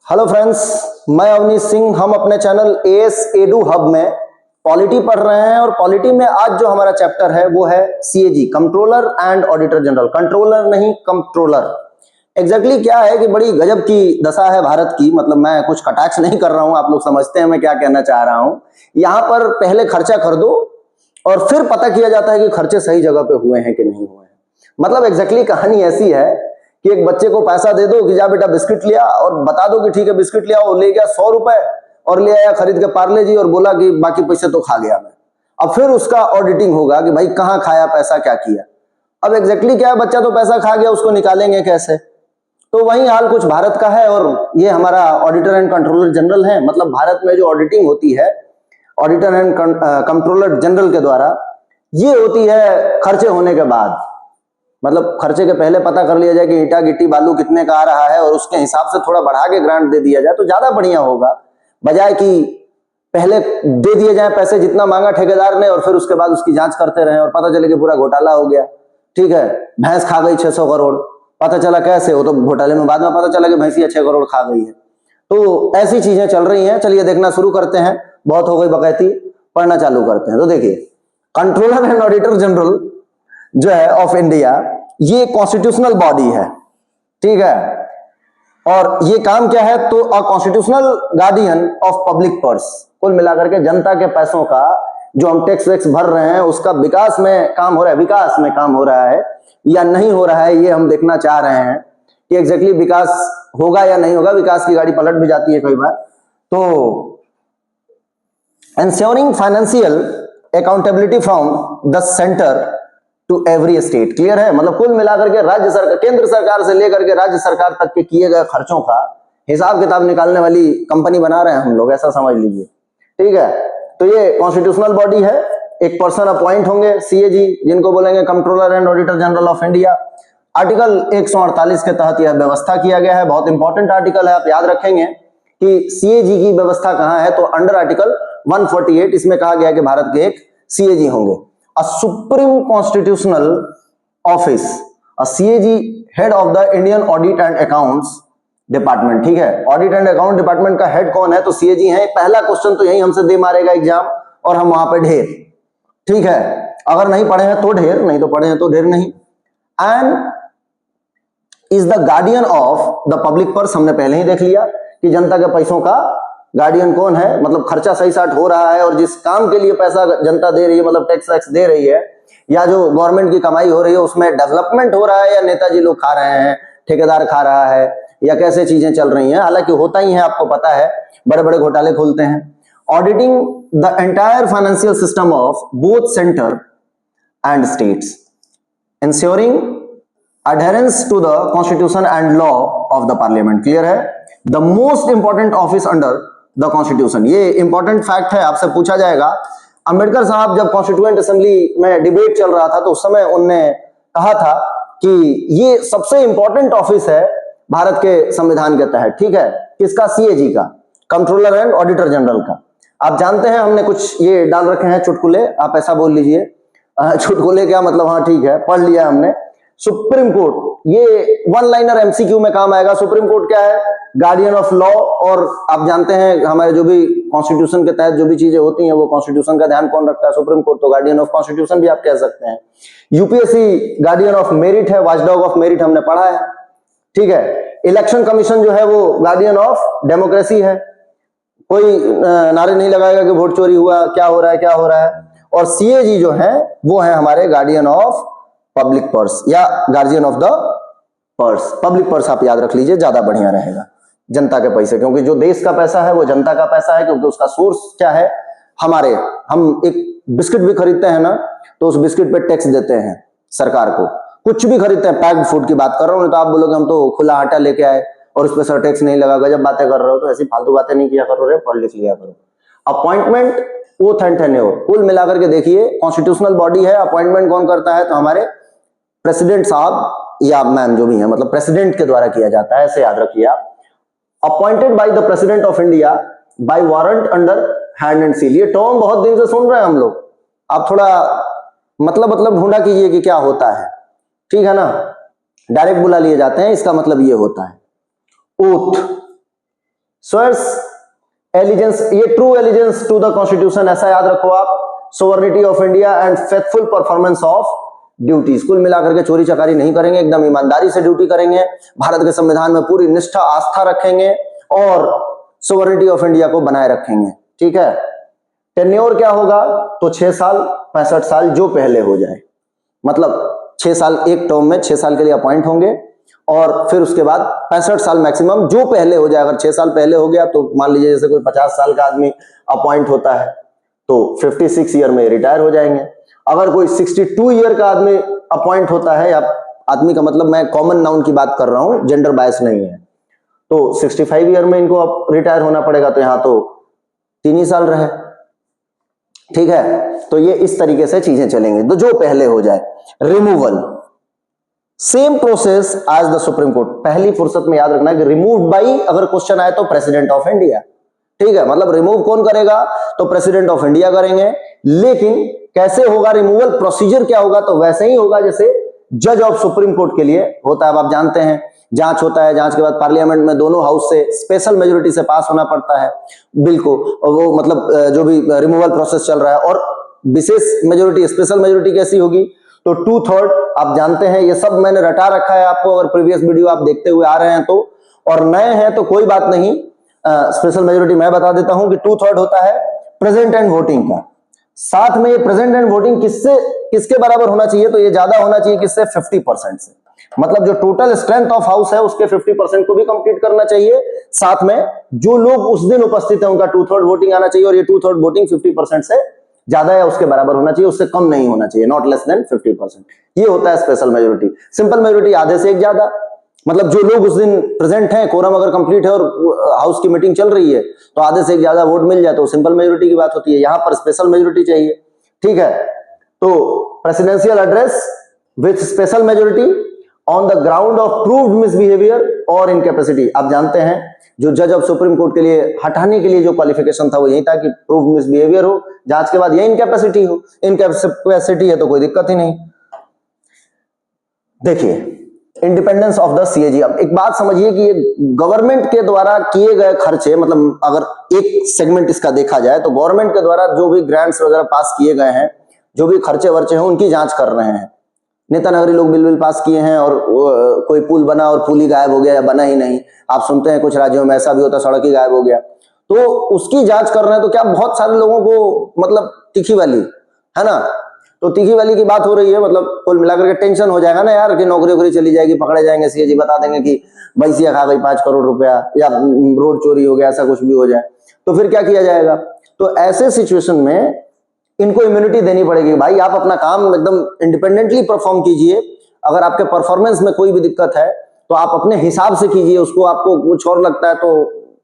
Hello friends, मैं अवनीश सिंह। हम अपने चैनल एएस एडू हब में पॉलिटी पढ़ रहे हैं और पॉलिटी में आज जो हमारा चैप्टर है वो है CAG, controller and Auditor general. Controller नहीं, कंट्रोलर। एग्जैक्टली क्या है कि बड़ी गजब की दशा है भारत की। मतलब मैं कुछ कटाक्ष नहीं कर रहा हूं, आप लोग समझते हैं मैं क्या कहना चाह रहा हूं। यहां पर पहले खर्चा कर दो और फिर पता किया जाता है कि खर्चे सही जगह पे हुए हैं कि नहीं हुए हैं। मतलब एग्जैक्टली कहानी ऐसी है कि एक बच्चे को पैसा दे दो कि जा बेटा बिस्किट लिया, और बता दो कि ठीक है बिस्किट लिया। वो ले गया 100 रुपए और ले आया खरीद के पार्ले जी और बोला कि बाकी पैसे तो खा गया मैं। अब फिर उसका ऑडिटिंग होगा कि भाई कहाँ खाया पैसा, क्या किया। अब एग्जैक्टली क्या है, बच्चा तो पैसा खा गया, उसको निकालेंगे कैसे। तो वही हाल कुछ भारत का है। और ये हमारा ऑडिटर एंड कंट्रोलर जनरल है। मतलब भारत में जो ऑडिटिंग होती है ऑडिटर एंड कंट्रोलर जनरल के द्वारा, ये होती है खर्चे होने के बाद। मतलब खर्चे के पहले पता कर लिया जाए कि ईटा गिट्टी बालू कितने का आ रहा है और उसके हिसाब से थोड़ा बढ़ा के ग्रांट दे दिया जाए तो ज्यादा बढ़िया होगा, बजाय कि पहले दे दिए जाए पैसे जितना मांगा ठेकेदार ने और फिर उसके बाद उसकी जांच करते रहे और पता चले कि पूरा घोटाला हो गया। ठीक है, भैंस खा गई 600 करोड़, पता चला कैसे, वो तो घोटाले में बाद में पता चला कि भैंसिया 6 करोड़ खा गई है। तो ऐसी चीजें चल रही हैं। चलिए देखना शुरू करते हैं, बहुत हो गई बकैती, पढ़ना चालू करते हैं। तो देखिए, कंट्रोलर एंड ऑडिटर जनरल जो है ऑफ इंडिया, ये कॉन्स्टिट्यूशनल बॉडी है। ठीक है, और ये काम क्या है, तो a constitutional guardian of public purse. कुल मिलाकर के जनता के पैसों का जो हम टैक्स वैक्स भर रहे हैं उसका विकास में काम हो रहा है, विकास में काम हो रहा है या नहीं हो रहा है, ये हम देखना चाह रहे हैं कि एग्जैक्टली विकास होगा या नहीं होगा। विकास की गाड़ी पलट भी जाती है कई बार। तो ensuring financial accountability from the center to every state। Clear है, मतलब कुल मिलाकर के राज्य सरकार, केंद्र सरकार से लेकर के राज्य सरकार तक के किए गए खर्चों का हिसाब किताब निकालने वाली कंपनी बना रहे हैं हम लोग, ऐसा समझ लीजिए। ठीक है, तो ये कॉन्स्टिट्यूशनल बॉडी है। एक पर्सन अपॉइंट होंगे सीएजी, जिनको बोलेंगे controller and Auditor General of India. Article 148 के तहत यह व्यवस्था किया गया है। बहुत इंपॉर्टेंट आर्टिकल है, आप याद रखेंगे कि सीएजी की व्यवस्था कहां है। तो अंडर आर्टिकल 148 इसमें कहा गया कि भारत के एक सीएजी होंगे, अ supreme constitutional office, a CAG head of the Indian audit and accounts department. ठीक है, ऑडिट एंड अकाउंट डिपार्टमेंट का हेड कौन है, तो सीएजी है। पहला क्वेश्चन तो यही हमसे दे मारेगा एग्जाम, और हम वहां पे ढेर। ठीक है, अगर नहीं पढ़े हैं तो ढेर, नहीं तो पढ़े हैं तो ढेर नहीं। And is the guardian of the public purse. हमने पहले ही देख लिया कि जनता के पैसों का गार्डियन कौन है। मतलब खर्चा सही साट हो रहा है और जिस काम के लिए पैसा जनता दे रही है, मतलब टैक्स वैक्स दे रही है, या जो गवर्नमेंट की कमाई हो रही है उसमें डेवलपमेंट हो रहा है, या नेताजी लोग खा रहे हैं, ठेकेदार खा रहा है, या कैसे चीजें चल रही हैं। हालांकि होता ही है, आपको पता है, बड़े बड़े घोटाले खुलते हैं। Auditing the entire financial system of both centre and states, ensuring adherence to the constitution and law of the parliament। Clear है, the most important office under the constitution। ये इंपॉर्टेंट फैक्ट है, आपसे पूछा जाएगा। अंबेडकर साहब जब कॉन्स्टिट्यूएंट असेंबली में debate चल रहा था तो उस समय उनने कहा था कि ये सबसे इंपॉर्टेंट ऑफिस है भारत के संविधान के तहत। ठीक है, किसका, सीएजी का, कंट्रोलर एंड ऑडिटर जनरल का। आप जानते हैं हमने कुछ ये डाल रखे हैं चुटकुले, आप ऐसा बोल लीजिए। चुटकुले क्या मतलब, हाँ ठीक है, पढ़ लिया हमने। सुप्रीम कोर्ट, ये वन लाइनर एमसीक्यू में काम आएगा। सुप्रीम कोर्ट क्या है, गार्डियन ऑफ लॉ। और आप जानते हैं हमारे जो भी कॉन्स्टिट्यूशन के तहत जो भी चीजें होती हैं वो कॉन्स्टिट्यूशन का ध्यान कौन रखता है, सुप्रीम कोर्ट। तो गार्डियन ऑफ कॉन्स्टिट्यूशन भी आप कह सकते हैं। यूपीएससी गार्डियन ऑफ मेरिट है, वॉचडॉग ऑफ मेरिट हमने पढ़ा है। ठीक है, इलेक्शन कमीशन जो है वो गार्डियन ऑफ डेमोक्रेसी है। कोई नारे नहीं लगाएगा कि वोट चोरी हुआ, क्या हो रहा है, क्या हो रहा है। और सीएजी जो है वो है हमारे गार्डियन ऑफ पब्लिक पर्स या guardian of the purse. Public purse आप याद रख लीजिए, ज्यादा बढ़िया रहेगा, जनता के पैसे। क्योंकि जो देश का पैसा है वो जनता का पैसा है, क्योंकि उसका सोर्स क्या है, हमारे, हम एक बिस्किट भी खरीदते हैं ना तो उस बिस्किट पे टैक्स देते हैं सरकार को। कुछ भी खरीदते हैं, पैक्ड फूड की बात कर रहा हूं, तो आप बोलोगे हम तो खुला आटा लेके आए और उस पर सर टैक्स नहीं लगा। गजब बातें कर रहे हो, तो ऐसी फालतू बातें नहीं किया करो रे, पढ़ लिख लिया करो। अपॉइंटमेंट, ओथ एंड टेन्योर, कुल मिलाकर के देखिए कॉन्स्टिट्यूशनल बॉडी है। अपॉइंटमेंट कौन करता है, तो हमारे प्रेसिडेंट साहब या मैम जो भी है, मतलब प्रेसिडेंट के द्वारा किया जाता है, ऐसे याद रखिए आप। Appointed by the president of India by warrant under hand and seal. ये टर्म बहुत दिन से सुन रहे हैं हम लोग, आप थोड़ा मतलब ढूंढा कीजिए कि क्या होता है। ठीक है ना, डायरेक्ट बुला लिए जाते हैं, इसका मतलब ये होता है। ओथ, स्वेयर्स एलिजेंस, ये true allegiance to the constitution, ऐसा याद रखो आप, sovereignty of India and faithful performance of duties. कुल मिलाकर के चोरी चकारी नहीं करेंगे, एकदम ईमानदारी से ड्यूटी करेंगे, भारत के संविधान में पूरी निष्ठा आस्था रखेंगे और सोवर्निटी ऑफ इंडिया को बनाए रखेंगे। ठीक है। टेन्योर क्या होगा, तो 6 साल 65 साल जो पहले हो जाए, मतलब 6 साल एक टर्म में 6 साल के लिए अपॉइंट होंगे और फिर उसके बाद 65 साल मैक्सिमम जो पहले हो जाए। अगर 6 साल पहले हो गया तो मान लीजिए जैसे कोई 50 साल का आदमी अपॉइंट होता है तो 56 ईयर में रिटायर हो जाएंगे। अगर कोई 62 ईयर का आदमी अपॉइंट होता है, या आदमी का मतलब मैं कॉमन नाउन की बात कर रहा हूं, जेंडर बायस नहीं है, तो 65 ईयर में इनको अब रिटायर होना पड़ेगा, तो यहां तो 3 ही साल रहे। ठीक है, तो ये इस तरीके से चीजें चलेंगी, तो जो पहले हो जाए। Removal, same process as the supreme Court. पहली फुर्सत में याद रखना कि रिमूव बाई, अगर क्वेश्चन आए तो प्रेसिडेंट ऑफ इंडिया। ठीक है, मतलब रिमूव कौन करेगा, तो प्रेसिडेंट ऑफ इंडिया करेंगे। लेकिन कैसे होगा रिमूवल, प्रोसीजर क्या होगा, तो वैसे ही होगा जैसे जज ऑफ सुप्रीम कोर्ट के लिए होता है। अब आप जानते हैं जांच होता है, जांच के बाद पार्लियामेंट में दोनों हाउस से स्पेशल मेजोरिटी से पास होना पड़ता है बिल को, और वो मतलब जो भी रिमूवल प्रोसेस चल रहा है, और विशेष मेजोरिटी स्पेशल मेजोरिटी कैसी होगी, तो 2/3। आप जानते हैं ये सब मैंने रटा रखा है आपको, अगर प्रीवियस वीडियो आप देखते हुए आ रहे हैं तो, और नए हैं तो कोई बात नहीं, स्पेशल मेजोरिटी मैं बता देता हूं कि 2/3 होता है प्रेजेंट एंड वोटिंग का। साथ में ये प्रेजेंट एंड वोटिंग किसके बराबर होना चाहिए, तो ये ज्यादा होना चाहिए किससे, 50% से। मतलब जो टोटल स्ट्रेंथ ऑफ हाउस है उसके 50% को भी कंप्लीट करना चाहिए, साथ में जो लोग उस दिन उपस्थित है उनका 2/3 वोटिंग आना चाहिए, और ये 2/3 वोटिंग 50% से ज्यादा या उसके बराबर होना चाहिए, उससे कम नहीं होना चाहिए, नॉट लेस देन 50%। ये होता है स्पेशल मेजोरिटी। सिंपल मेजोरिटी आधे से एक ज्यादा, मतलब जो लोग उस दिन प्रेजेंट हैं, कोरम अगर कंप्लीट है और हाउस की मीटिंग चल रही है तो आधे से एक ज्यादा वोट मिल जाए तो सिंपल मेजोरिटी की बात होती है। यहां पर स्पेशल मेजोरिटी चाहिए। ठीक है, तो presidential address with special majority on the ground of proved misbehaviour और इनकैपेसिटी। आप जानते हैं जो जज ऑफ सुप्रीम कोर्ट के लिए हटाने के लिए जो क्वालिफिकेशन था वो यही था कि प्रूव्ड मिसबिहेवियर हो, जांच के बाद ये इनकैपेसिटी हो। इनकैपेसिटी है तो कोई दिक्कत ही नहीं। देखिए इंडिपेंडेंस ऑफ द सीएजी। अब एक बात समझिए कि ये गवर्नमेंट के द्वारा किए गए खर्चे, मतलब अगर एक सेगमेंट इसका देखा जाए तो गवर्नमेंट के द्वारा जो भी ग्रांट्स वगैरह पास किए गए हैं, जो भी खर्चे वर्चे हैं, उनकी जांच कर रहे हैं। नेता नगरी लोग बिल पास किए हैं और कोई पुल बना और पुल ही गायब हो गया या बना ही नहीं। आप सुनते हैं कुछ राज्यों में ऐसा भी होता है, सड़क ही गायब हो गया, तो उसकी जांच कर रहे हैं। तो क्या बहुत सारे लोगों को मतलब तीखी वाली है ना, तो तीखी वाली की बात हो रही है, मतलब कुल मिलाकर के टेंशन हो जाएगा ना यार कि नौकरी वोकरी चली जाएगी, पकड़े जाएंगे, सीएजी बता देंगे कि भैंसिया खा गई 5 करोड़ रुपया, या रोड चोरी हो गया, ऐसा कुछ भी हो जाए तो फिर क्या किया जाएगा। तो ऐसे सिचुएशन में इनको इम्यूनिटी देनी पड़ेगी। भाई आप अपना काम एकदम इंडिपेंडेंटली परफॉर्म कीजिए, अगर आपके परफॉर्मेंस में कोई भी दिक्कत है तो आप अपने हिसाब से कीजिए, उसको आपको कुछ और लगता है तो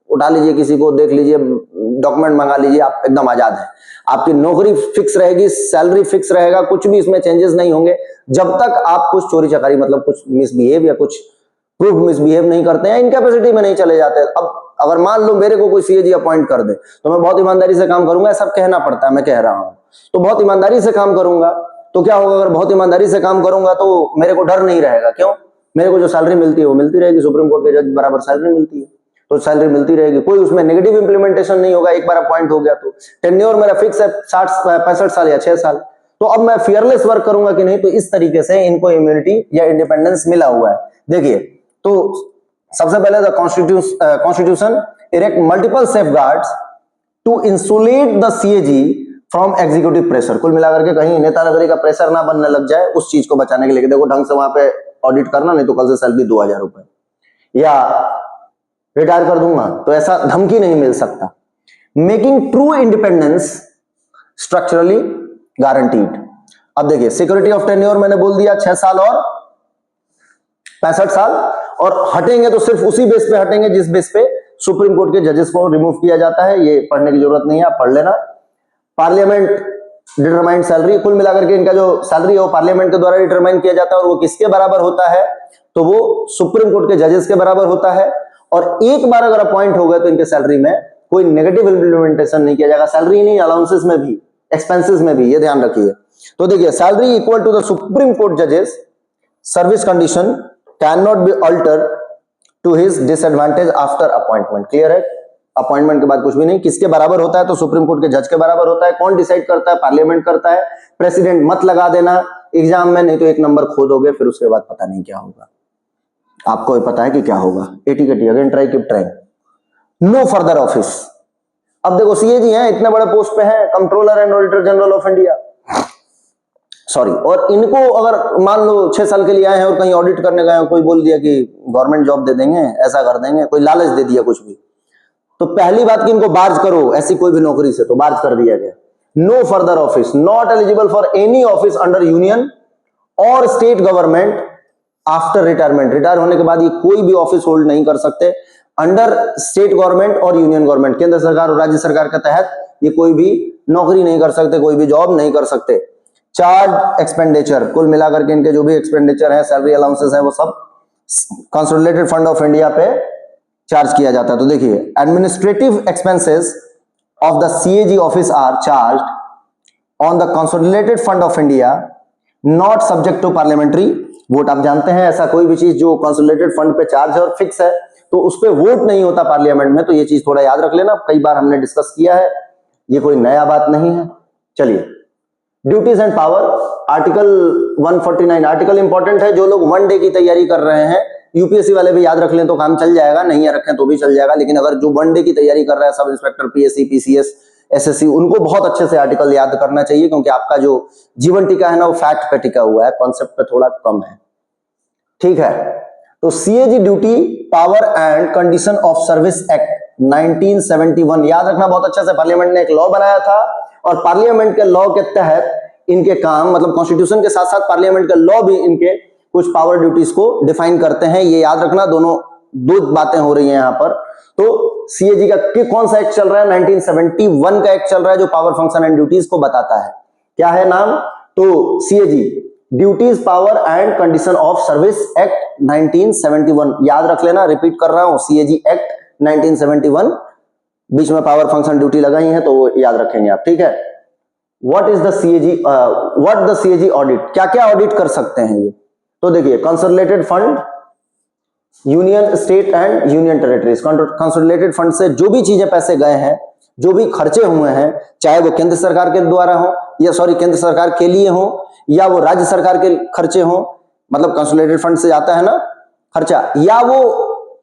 उठा लीजिए, किसी को देख लीजिए, डॉक्यूमेंट मंगा लीजिए, आप एकदम आजाद हैं। आपकी नौकरी फिक्स रहेगी, सैलरी फिक्स रहेगा, कुछ भी इसमें चेंजेस नहीं होंगे जब तक आप कुछ चोरी चकारी मतलब कुछ मिसबिहेव या कुछ प्रूफ मिसबिहेव नहीं करते हैं, इनकैपेसिटी में नहीं चले जाते। अब अगर मान लो मेरे को कोई सीएजी अपॉइंट कर दे तो मैं बहुत ईमानदारी से काम करूंगा, सब कहना पड़ता है, मैं कह रहा हूं, तो बहुत ईमानदारी से काम करूंगा तो क्या होगा, अगर बहुत ईमानदारी से काम करूंगा तो मेरे को डर नहीं रहेगा। क्यों, मेरे को जो सैलरी मिलती है वो मिलती रहेगी, सुप्रीम कोर्ट के जज बराबर सैलरी मिलती है तो सैलरी मिलती रहेगी, कोई उसमें नेगेटिव इंप्लीमेंटेशन नहीं होगा। एक बार अपॉइंट हो गया तो टेन्योर मेरा फिक्स है 65 साल या 6 साल, तो अब मैं फियरलेस वर्क करूंगा कि नहीं। तो इस तरीके से इनको इम्यूनिटी या इंडिपेंडेंस मिला हुआ है। देखिए, तो सबसे पहले the constitution erect multiple safeguards to insulate the CAG from executive pressure. कुल मिलाकर के कहीं नेता नगरी का प्रेशर ना बनने लग जाए, उस चीज को बचाने के लिए। देखो ढंग से वहां पे ऑडिट करना, नहीं तो कल से सैलरी 2000 रुपए या रिटायर कर दूंगा, तो ऐसा धमकी नहीं मिल सकता। Making true independence structurally guaranteed. अब देखिए सिक्योरिटी ऑफ टेन्योर मैंने बोल दिया 6 साल और 65 साल, और हटेंगे तो सिर्फ उसी बेस पे हटेंगे जिस बेस पे सुप्रीम कोर्ट के जजेस को रिमूव किया जाता है। ये पढ़ने की जरूरत नहीं है, आप पढ़ लेना। पार्लियामेंट डिटरमाइंड सैलरी, कुल मिलाकर के इनका जो सैलरी है वो पार्लियामेंट के द्वारा डिटरमाइन किया जाता है, और वो किसके बराबर होता है, तो वो सुप्रीम कोर्ट के जजेस के बराबर होता है। और एक बार अगर अपॉइंट हो गए तो इनके सैलरी में कोई नेगेटिव इंप्लीमेंटेशन नहीं किया जाएगा, सैलरी नहीं, अलाउंसेस में भी, एक्सपेंसेस में भी, ये ध्यान रखिए। तो देखिए salary equal to the supreme court जजेस service condition can not be alter to his disadvantage after appointment. Clear है। अपॉइंटमेंट के बाद कुछ भी नहीं। किसके बराबर होता है? तो सुप्रीम कोर्ट के जज के बराबर होता है। कौन डिसाइड करता है? पार्लियामेंट करता है। प्रेसिडेंट मत लगा देना एग्जाम में, नहीं तो एक नंबर खो दोगे, फिर उसके बाद पता नहीं क्या होगा। आपको भी पता है कि क्या होगा। एटी कटी again try keep trying. No further office. अब देखो सीएजी हैं, इतने बड़े पोस्ट पे हैं, Controller and Auditor General of India, sorry. और इनको अगर मान लो 6 साल के लिए आए हैं और कहीं ऑडिट करने गए, कोई बोल दिया कि गवर्नमेंट जॉब दे देंगे, ऐसा कर देंगे, कोई लालच दे दिया कुछ भी, तो पहली बात कि इनको बार्ज करो ऐसी कोई भी नौकरी से, तो बार्ज कर दिया गया। No further office, not eligible for any office under union और state government after retirement. Retire होने के बाद ये कोई भी ऑफिस होल्ड नहीं कर सकते अंडर स्टेट गवर्नमेंट और यूनियन गवर्नमेंट। केंद्र सरकार और राज्य सरकार के तहत ये कोई भी नौकरी नहीं कर सकते, कोई भी जॉब नहीं कर सकते। चार्ज एक्सपेंडिचर, कुल मिलाकर के इनके जो भी एक्सपेंडिचर है, सैलरी अलाउंसेस है, वो सब कंसोलिडेटेड फंड ऑफ इंडिया पे चार्ज किया जाता है। तो देखिए, administrative expenses of the CAG office are charge on the Consolidated Fund of India, not subject to parliamentary vote. आप जानते हैं ऐसा कोई भी चीज जो कंसोलिडेटेड फंड पे चार्ज है और फिक्स है, तो उस पे वोट नहीं होता पार्लियामेंट में। तो ये चीज थोड़ा याद रख लेना, कई बार हमने डिस्कस किया है, ये कोई नया बात नहीं है। चलिए, duties and power, article 149 article important है। जो लोग 1 डे की तैयारी कर रहे हैं, यूपीएससी वाले भी याद रख लें तो काम चल जाएगा, नहीं रखें तो भी चल जाएगा। लेकिन अगर जो 1 डे की तैयारी कर रहा है, sub inspector, PSC, PCS, SSC, उनको बहुत अच्छे से आर्टिकल याद करना चाहिए, क्योंकि आपका जो जीवन टिका है ना, वो फैक्ट पे टिका हुआ है, कॉन्सेप्ट पे थोड़ा कम है। ठीक है, तो CAG duty power and condition of service act 1971 याद रखना बहुत अच्छे से। पार्लियामेंट ने एक लॉ बनाया था और पार्लियामेंट के लॉ के तहत इनके काम, मतलब कॉन्स्टिट्यूशन के साथ साथ पार्लियामेंट के लॉ भी इनके कुछ पावर ड्यूटीज को डिफाइन करते हैं। ये याद रखना, दोनों दो बातें हो रही हैं यहां पर। तो सीएजी का कौन सा एक्ट चल रहा है? 1971 का एक्ट चल रहा है, जो पावर फंक्शन एंड ड्यूटीज को बताता है। क्या है नाम? तो CAG duties power and condition of service act 1971 याद रख लेना। रिपीट कर रहा हूं, सीएजी एक्ट 1971, बीच में पावर फंक्शन ड्यूटी लगाई है तो वो याद रखेंगे आप। ठीक है, what is the CAG, what the CAG audit, क्या क्या ऑडिट कर सकते हैं ये? तो देखिए, consolidated fund, union, state and union territories. Consolidated fund से जो भी चीजें पैसे गए हैं, जो भी खर्चे हुए हैं, चाहे वो केंद्र सरकार के द्वारा हो या केंद्र सरकार के लिए हो, या वो राज्य सरकार के खर्चे हो, मतलब कंसोलिडेटेड फंड से जाता है ना खर्चा, या वो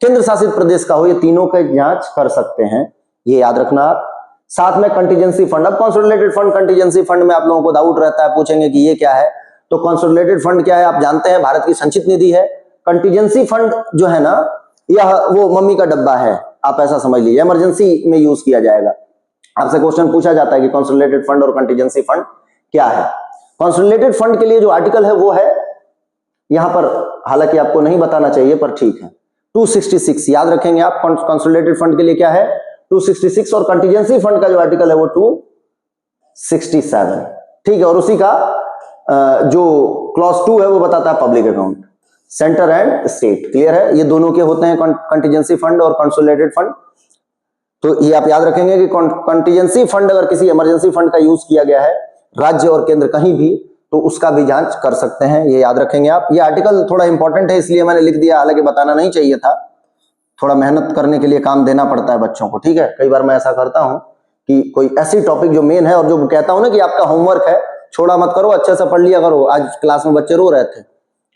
केंद्र शासित प्रदेश का हो, ये तीनों का जांच कर सकते हैं, ये याद रखना आप। साथ में कंटीजेंसी फंड। अब कंसोलिडेटेड फंड, कंटीजेंसी फंड में आप लोगों को डाउट रहता है, पूछेंगे कि ये क्या है। तो कंसोलिडेटेड फंड क्या है? आप जानते हैं, भारत की संचित निधि है। कंटीजेंसी फंड जो है ना, यह वो मम्मी का डब्बा है, आप ऐसा समझ लीजिए, इमरजेंसी में यूज किया जाएगा। आपसे क्वेश्चन पूछा जाता है कि कंसोलिडेटेड फंड और कंटीजेंसी फंड क्या है। कंसोलिडेटेड फंड के लिए जो आर्टिकल है वो है यहां पर, हालांकि आपको नहीं बताना चाहिए पर ठीक है, 266 याद रखेंगे आप। कंसोलिडेटेड फंड के लिए क्या है? 266, और कंटीजेंसी फंड का जो आर्टिकल है वो 267। ठीक है, और उसी का जो क्लॉज 2 है वो बताता है public account, centre and state. Clear है? ये दोनों के होते हैं, कंटीजेंसी फंड और कंसोलिडेटेड फंड। तो ये आप याद रखेंगे कि कंटीजेंसी फंड अगर किसी इमरजेंसी फंड का यूज किया गया है, राज्य और केंद्र कहीं भी, तो उसका भी जांच कर सकते हैं, ये याद रखेंगे आप। ये आर्टिकल थोड़ा इंपॉर्टेंट है इसलिए मैंने लिख दिया, हालांकि बताना नहीं चाहिए था। थोड़ा मेहनत करने के लिए काम देना पड़ता है बच्चों को। ठीक है, कई बार मैं ऐसा करता हूं कि कोई ऐसी टॉपिक जो मेन है, और जो कहता हूं ना कि आपका होमवर्क है, छोड़ा मत करो, अच्छे से पढ़ लिया करो। आज क्लास में बच्चे रो रहे थे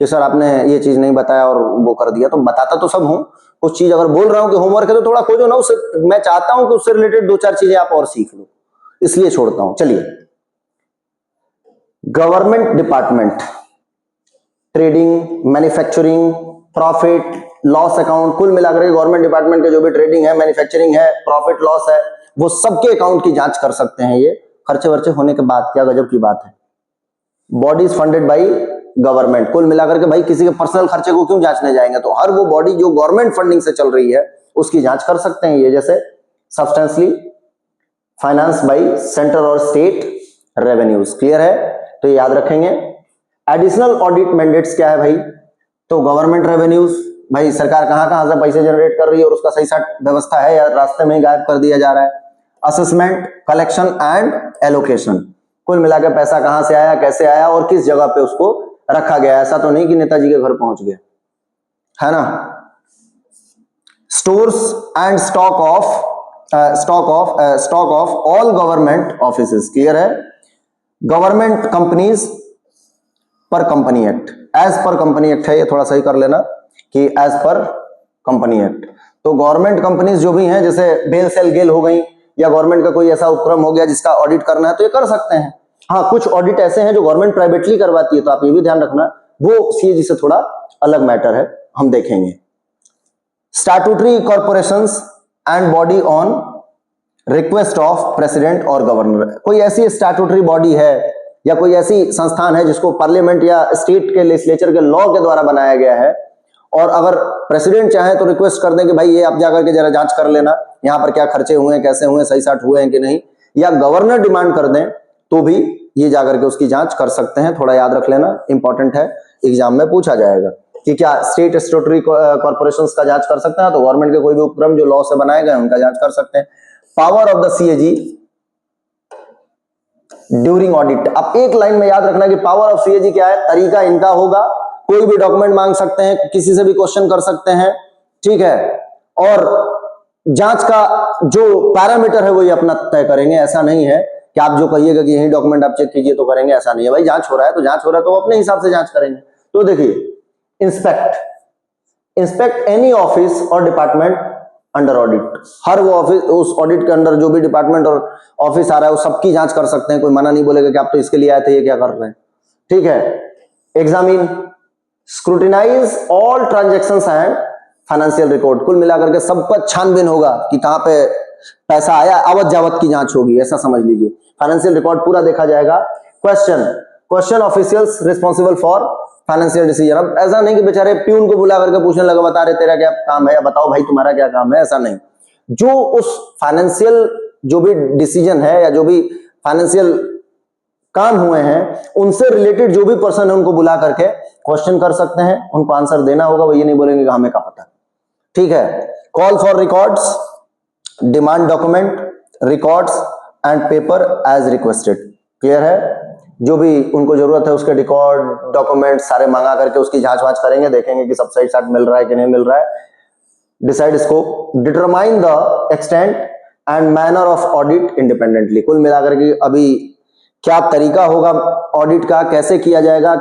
कि सर आपने ये चीज नहीं बताया और वो कर दिया। तो बताता तो सब हूं, कुछ चीज अगर बोल रहा हूं कि होमवर्क है तो थोड़ा खोजो ना, उससे मैं चाहता हूं कि उससे रिलेटेड 2-4 चीजें आप और सीख लो, इसलिए छोड़ता हूं। चलिए, government department, trading, manufacturing, profit, loss account, कुल मिलाकर के गवर्नमेंट डिपार्टमेंट के जो भी ट्रेडिंग है, मैन्युफैक्चरिंग है, प्रॉफिट लॉस है, वो सबके अकाउंट की जांच कर सकते हैं ये खर्चे वर्चे होने के बाद। क्या गजब की बात है। बॉडीज फंडेड बाई गवर्नमेंट, कुल मिलाकर के भाई किसी के पर्सनल खर्चे को क्यों जांचने जाएंगे, तो हर वो बॉडी जो गवर्नमेंट फंडिंग से चल रही है उसकी जांच कर सकते हैं ये। जैसे सब्सटेंशली फाइनेंस बाई सेंट्रल और स्टेट रेवेन्यूज। क्लियर है? तो याद रखेंगे। एडिशनल ऑडिट मैंडेट्स क्या है भाई? तो गवर्नमेंट रेवेन्यूज, भाई सरकार कहां कहां से पैसे जनरेट कर रही है और उसका सही साट व्यवस्था है या रास्ते में ही गायब कर दिया जा रहा है। असेसमेंट, कलेक्शन एंड एलोकेशन, कुल मिलाकर पैसा कहां से आया, कैसे आया और किस जगह पे उसको रखा गया। ऐसा तो नहीं कि नेताजी के घर पहुंच गया, है ना। Stores and stock of stock of all government offices, clear है, गवर्नमेंट कंपनीज पर company act, as per company act है, ये थोड़ा सही कर लेना कि एज पर कंपनी एक्ट। तो गवर्नमेंट कंपनीज जो भी हैं, जैसे बेल सेल गेल हो गई, या गवर्नमेंट का कोई ऐसा उपक्रम हो गया जिसका ऑडिट करना है, तो ये कर सकते हैं। हाँ, कुछ ऑडिट ऐसे हैं जो गवर्नमेंट प्राइवेटली करवाती है, तो आप ये भी ध्यान रखना, वो सीएजी से थोड़ा अलग मैटर है, हम देखेंगे। Statutory corporations and body on request of president और गवर्नर, कोई ऐसी स्टैट्यूटरी बॉडी है या कोई ऐसी संस्थान है जिसको पार्लियामेंट या स्टेट के लेजिस्लेचर के लॉ के द्वारा बनाया गया है, और अगर प्रेसिडेंट चाहे तो रिक्वेस्ट कर दें कि भाई ये आप जाकर के जरा जांच कर लेना, यहाँ पर क्या खर्चे हुए हैं, कैसे हुए हैं, सही साठ हुए हैं कि नहीं, या गवर्नर डिमांड कर दें तो भी ये जाकर के उसकी जांच कर सकते हैं। थोड़ा याद रख लेना, इंपॉर्टेंट है, एग्जाम में पूछा जाएगा कि क्या स्टेट स्टैट्यूटरी कॉर्पोरेशंस का जांच कर सकते हैं, तो गवर्नमेंट के कोई भी उपक्रम जो लॉ से बनाए गए उनका जांच कर सकते हैं। Power of the CAG during audit, अब एक लाइन में याद रखना कि पावर ऑफ सीएजी क्या है, तरीका इनका होगा, कोई भी डॉक्यूमेंट मांग सकते हैं, किसी से भी क्वेश्चन कर सकते हैं, ठीक है, और जांच का जो पैरामीटर है वो ये अपना तय करेंगे। ऐसा नहीं है कि आप जो कहिएगा कि यही डॉक्यूमेंट आप चेक कीजिए तो करेंगे, ऐसा नहीं है भाई, जांच हो रहा है तो जांच हो रहा है, तो वो अपने हिसाब से जांच करेंगे। तो देखिए, इंस्पेक्ट एनी ऑफिस और डिपार्टमेंट अंडर ऑडिट, हर वो ऑफिस, उस ऑडिट के अंदर जो भी डिपार्टमेंट और ऑफिस आ रहा है वो सबकी जांच कर सकते हैं, कोई मना नहीं बोलेगा कि आप तो इसके लिए आए थे, ये क्या कर रहे हैं, ठीक है। Examine, scrutinise all transactions and financial record, कुल मिलाकर के सबका छानबीन होगा कि कहां पे पैसा आया, आवत जावत की जांच होगी, ऐसा समझ लीजिए। फाइनेंशियल रिकॉर्ड पूरा देखा जाएगा। Question officials responsible for financial decision, अब ऐसा नहीं कि बेचारे प्यून को बुला करके पूछने लगा, बता रहे तेरा क्या काम है, या बताओ भाई तुम्हारा क्या काम है, ऐसा नहीं। जो उस फाइनेंशियल जो भी डिसीजन है या जो भी फाइनेंशियल काम हुए हैं उनसे रिलेटेड जो भी पर्सन है उनको बुला करके क्वेश्चन कर सकते हैं, उनको आंसर देना होगा, वो ये नहीं बोलेंगे कि हमें क्या पता, ठीक है। Call for records, demand document, records and paper as requested, clear है। जो भी उनको जरूरत है उसके रिकॉर्ड, डॉक्यूमेंट सारे मंगा करके उसकी जांच वांच करेंगे, देखेंगे कि सब सही साथ मिल रहा है कि नहीं मिल रहा है। Decide scope, determine the extent and manner of audit independently, कुल मिलाकर के अभी क्या तरीका होगा ऑडिट का, कैसे किया जाएगा,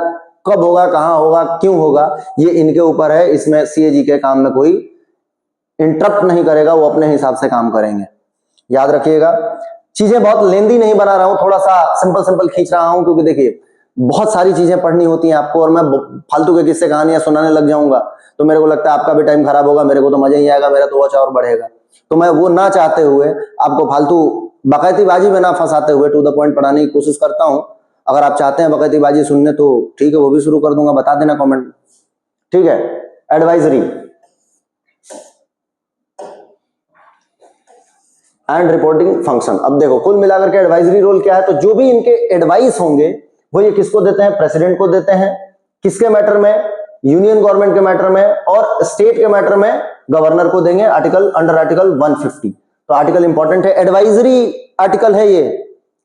कब होगा, कहां होगा, क्यों होगा, ये इनके ऊपर है। इसमें सीएजी के काम में कोई इंटरप्ट नहीं करेगा, वो अपने हिसाब से काम करेंगे, याद रखिएगा। चीजें बहुत लेंदी नहीं बना रहा हूं, थोड़ा सा सिंपल खींच रहा हूं, क्योंकि देखिए बहुत सारी चीजें पढ़नी होती हैं आपको, और मैं फालतू के किस्से कहानियां सुनाने लग जाऊंगा तो मेरे को लगता है आपका भी टाइम खराब होगा, मेरे को तो मजा ही आएगा, मेरा तो वॉच और बढ़ेगा। तो मैं वो ना चाहते हुए आपको फालतू बकैतीबाजी में ना फंसाते हुए टू द पॉइंट पढ़ाने की कोशिश करता हूं। अगर आप चाहते हैं बकैतीबाजी सुनने तो ठीक है, वो भी शुरू कर दूंगा, बता देना कमेंट, ठीक है। एडवाइजरी एंड रिपोर्टिंग फंक्शन, अब देखो कुल मिलाकर के एडवाइजरी रोल क्या है, तो जो भी इनके एडवाइस होंगे वो ये किसको देते हैं, प्रेसिडेंट को देते हैं, किसके मैटर में, यूनियन गवर्नमेंट के मैटर में, और स्टेट के मैटर में गवर्नर को देंगे, आर्टिकल अंडर आर्टिकल 150। तो आर्टिकल इंपॉर्टेंट है, एडवाइजरी आर्टिकल है ये,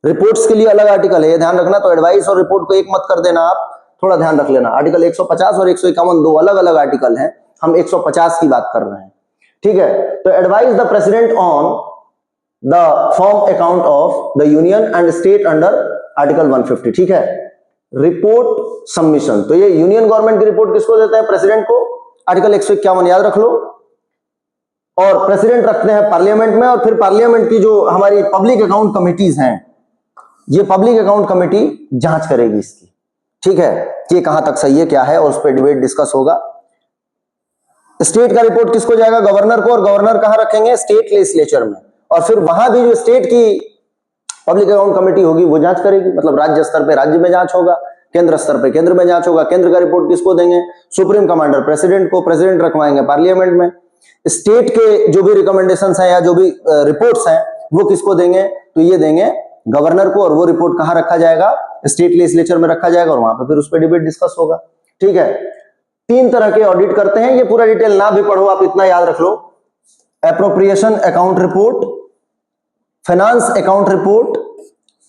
रिपोर्ट्स के लिए अलग आर्टिकल है, ये ध्यान रखना। तो एडवाइस और रिपोर्ट को एक मत कर देना आप, थोड़ा ध्यान रख लेना। आर्टिकल 150 और 151 दो अलग अलग आर्टिकल हैं, हम 150 की बात कर रहे हैं, ठीक है। तो advice the president on the form account of the union and state under article 150, ठीक है। रिपोर्ट सबमिशन, तो ये यूनियन गवर्नमेंट की रिपोर्ट किसको देते हैं, प्रेसिडेंट को, आर्टिकल 151 याद रख लो। और प्रेसिडेंट रखते हैं पार्लियामेंट में, और फिर पार्लियामेंट की जो हमारी पब्लिक अकाउंट कमिटीज हैं, ये पब्लिक अकाउंट कमेटी जांच करेगी इसकी, ठीक है, ये कहां तक सही है क्या है, और उस पर डिबेट डिस्कस होगा। स्टेट का रिपोर्ट किसको जाएगा, गवर्नर को, और गवर्नर कहां रखेंगे, स्टेट लेजिस्लेचर में, और फिर वहां भी जो स्टेट की पब्लिक अकाउंट कमेटी होगी वो जांच करेगी, मतलब राज्य स्तर पे राज्य में जांच होगा, केंद्र स्तर पे केंद्र में जांच होगा। केंद्र का रिपोर्ट किसको देंगे, सुप्रीम कमांडर प्रेसिडेंट को, प्रेसिडेंट रखवाएंगे पार्लियामेंट में। स्टेट के जो भी रिकमेंडेशंस हैं या जो भी रिपोर्ट्स हैं वो किसको देंगे, तो ये देंगे गवर्नर को, और वो रिपोर्ट कहां रखा जाएगा, स्टेट लेजिस्लेचर में रखा जाएगा, और वहां पर फिर उस पर डिबेट डिस्कस होगा, ठीक है। 3 तरह के ऑडिट करते हैं, ये पूरा डिटेल ना भी पढ़ो, आप इतना याद रख लो, appropriation account report, finance account report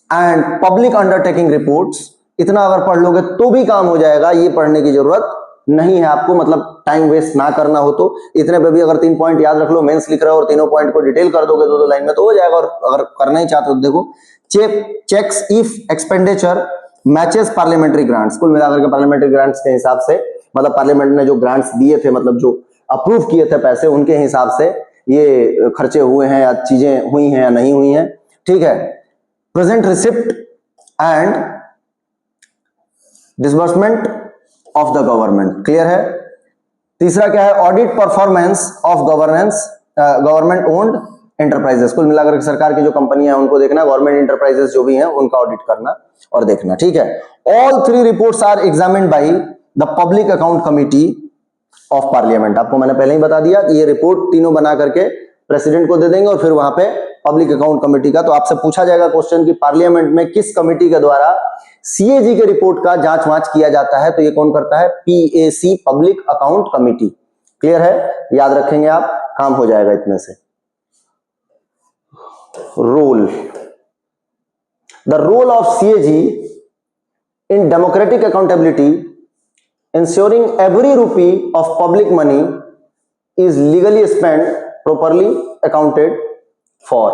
and public undertaking reports. इतना अगर पढ़ लोगे तो भी काम हो जाएगा, ये पढ़ने की जरूरत नहीं है आपको, मतलब टाइम वेस्ट ना करना हो तो इतने पे भी अगर 3 पॉइंट याद रख लो, मेंस लिख रहे हो और तीनों पॉइंट को डिटेल कर दोगे 2-2 लाइन में तो हो जाएगा। और अगर करना ही चाहते हो तो देखो, checks if expenditure matches parliamentary grants, कुल मिलाकर के पार्लियामेंट्री ग्रांट्स के हिसाब से, मतलब पार्लियामेंट ने जो ग्रांट्स दिए थे, मतलब जो अप्रूव किए थे पैसे, उनके हिसाब से ये खर्चे हुए हैं या चीजें हुई हैं या नहीं हुई हैं, ठीक है। Present receipt and disbursement of the government, clear है। तीसरा क्या है, audit performance of government owned enterprises, कुल मिलाकर के सरकार की जो कंपनियां हैं उनको देखना, गवर्नमेंट एंटरप्राइजेस जो भी हैं उनका ऑडिट करना और देखना, ठीक है। All 3 reports are examined by the public account committee of parliament. आपको मैंने पहले ही बता दिया कि ये रिपोर्ट तीनों बना करके प्रेसिडेंट को दे देंगे और फिर वहां पे पब्लिक अकाउंट कमेटी का, तो आपसे पूछा जाएगा क्वेश्चन कि पार्लियामेंट में किस कमेटी के द्वारा सीएजी के रिपोर्ट का जांच वांच किया जाता है, तो ये कौन करता है, PAC, public account committee, clear है, याद रखेंगे आप, काम हो जाएगा इतने से। Role, the role of CAG in democratic accountability, ensuring every rupee of public money is legally spent, properly accounted for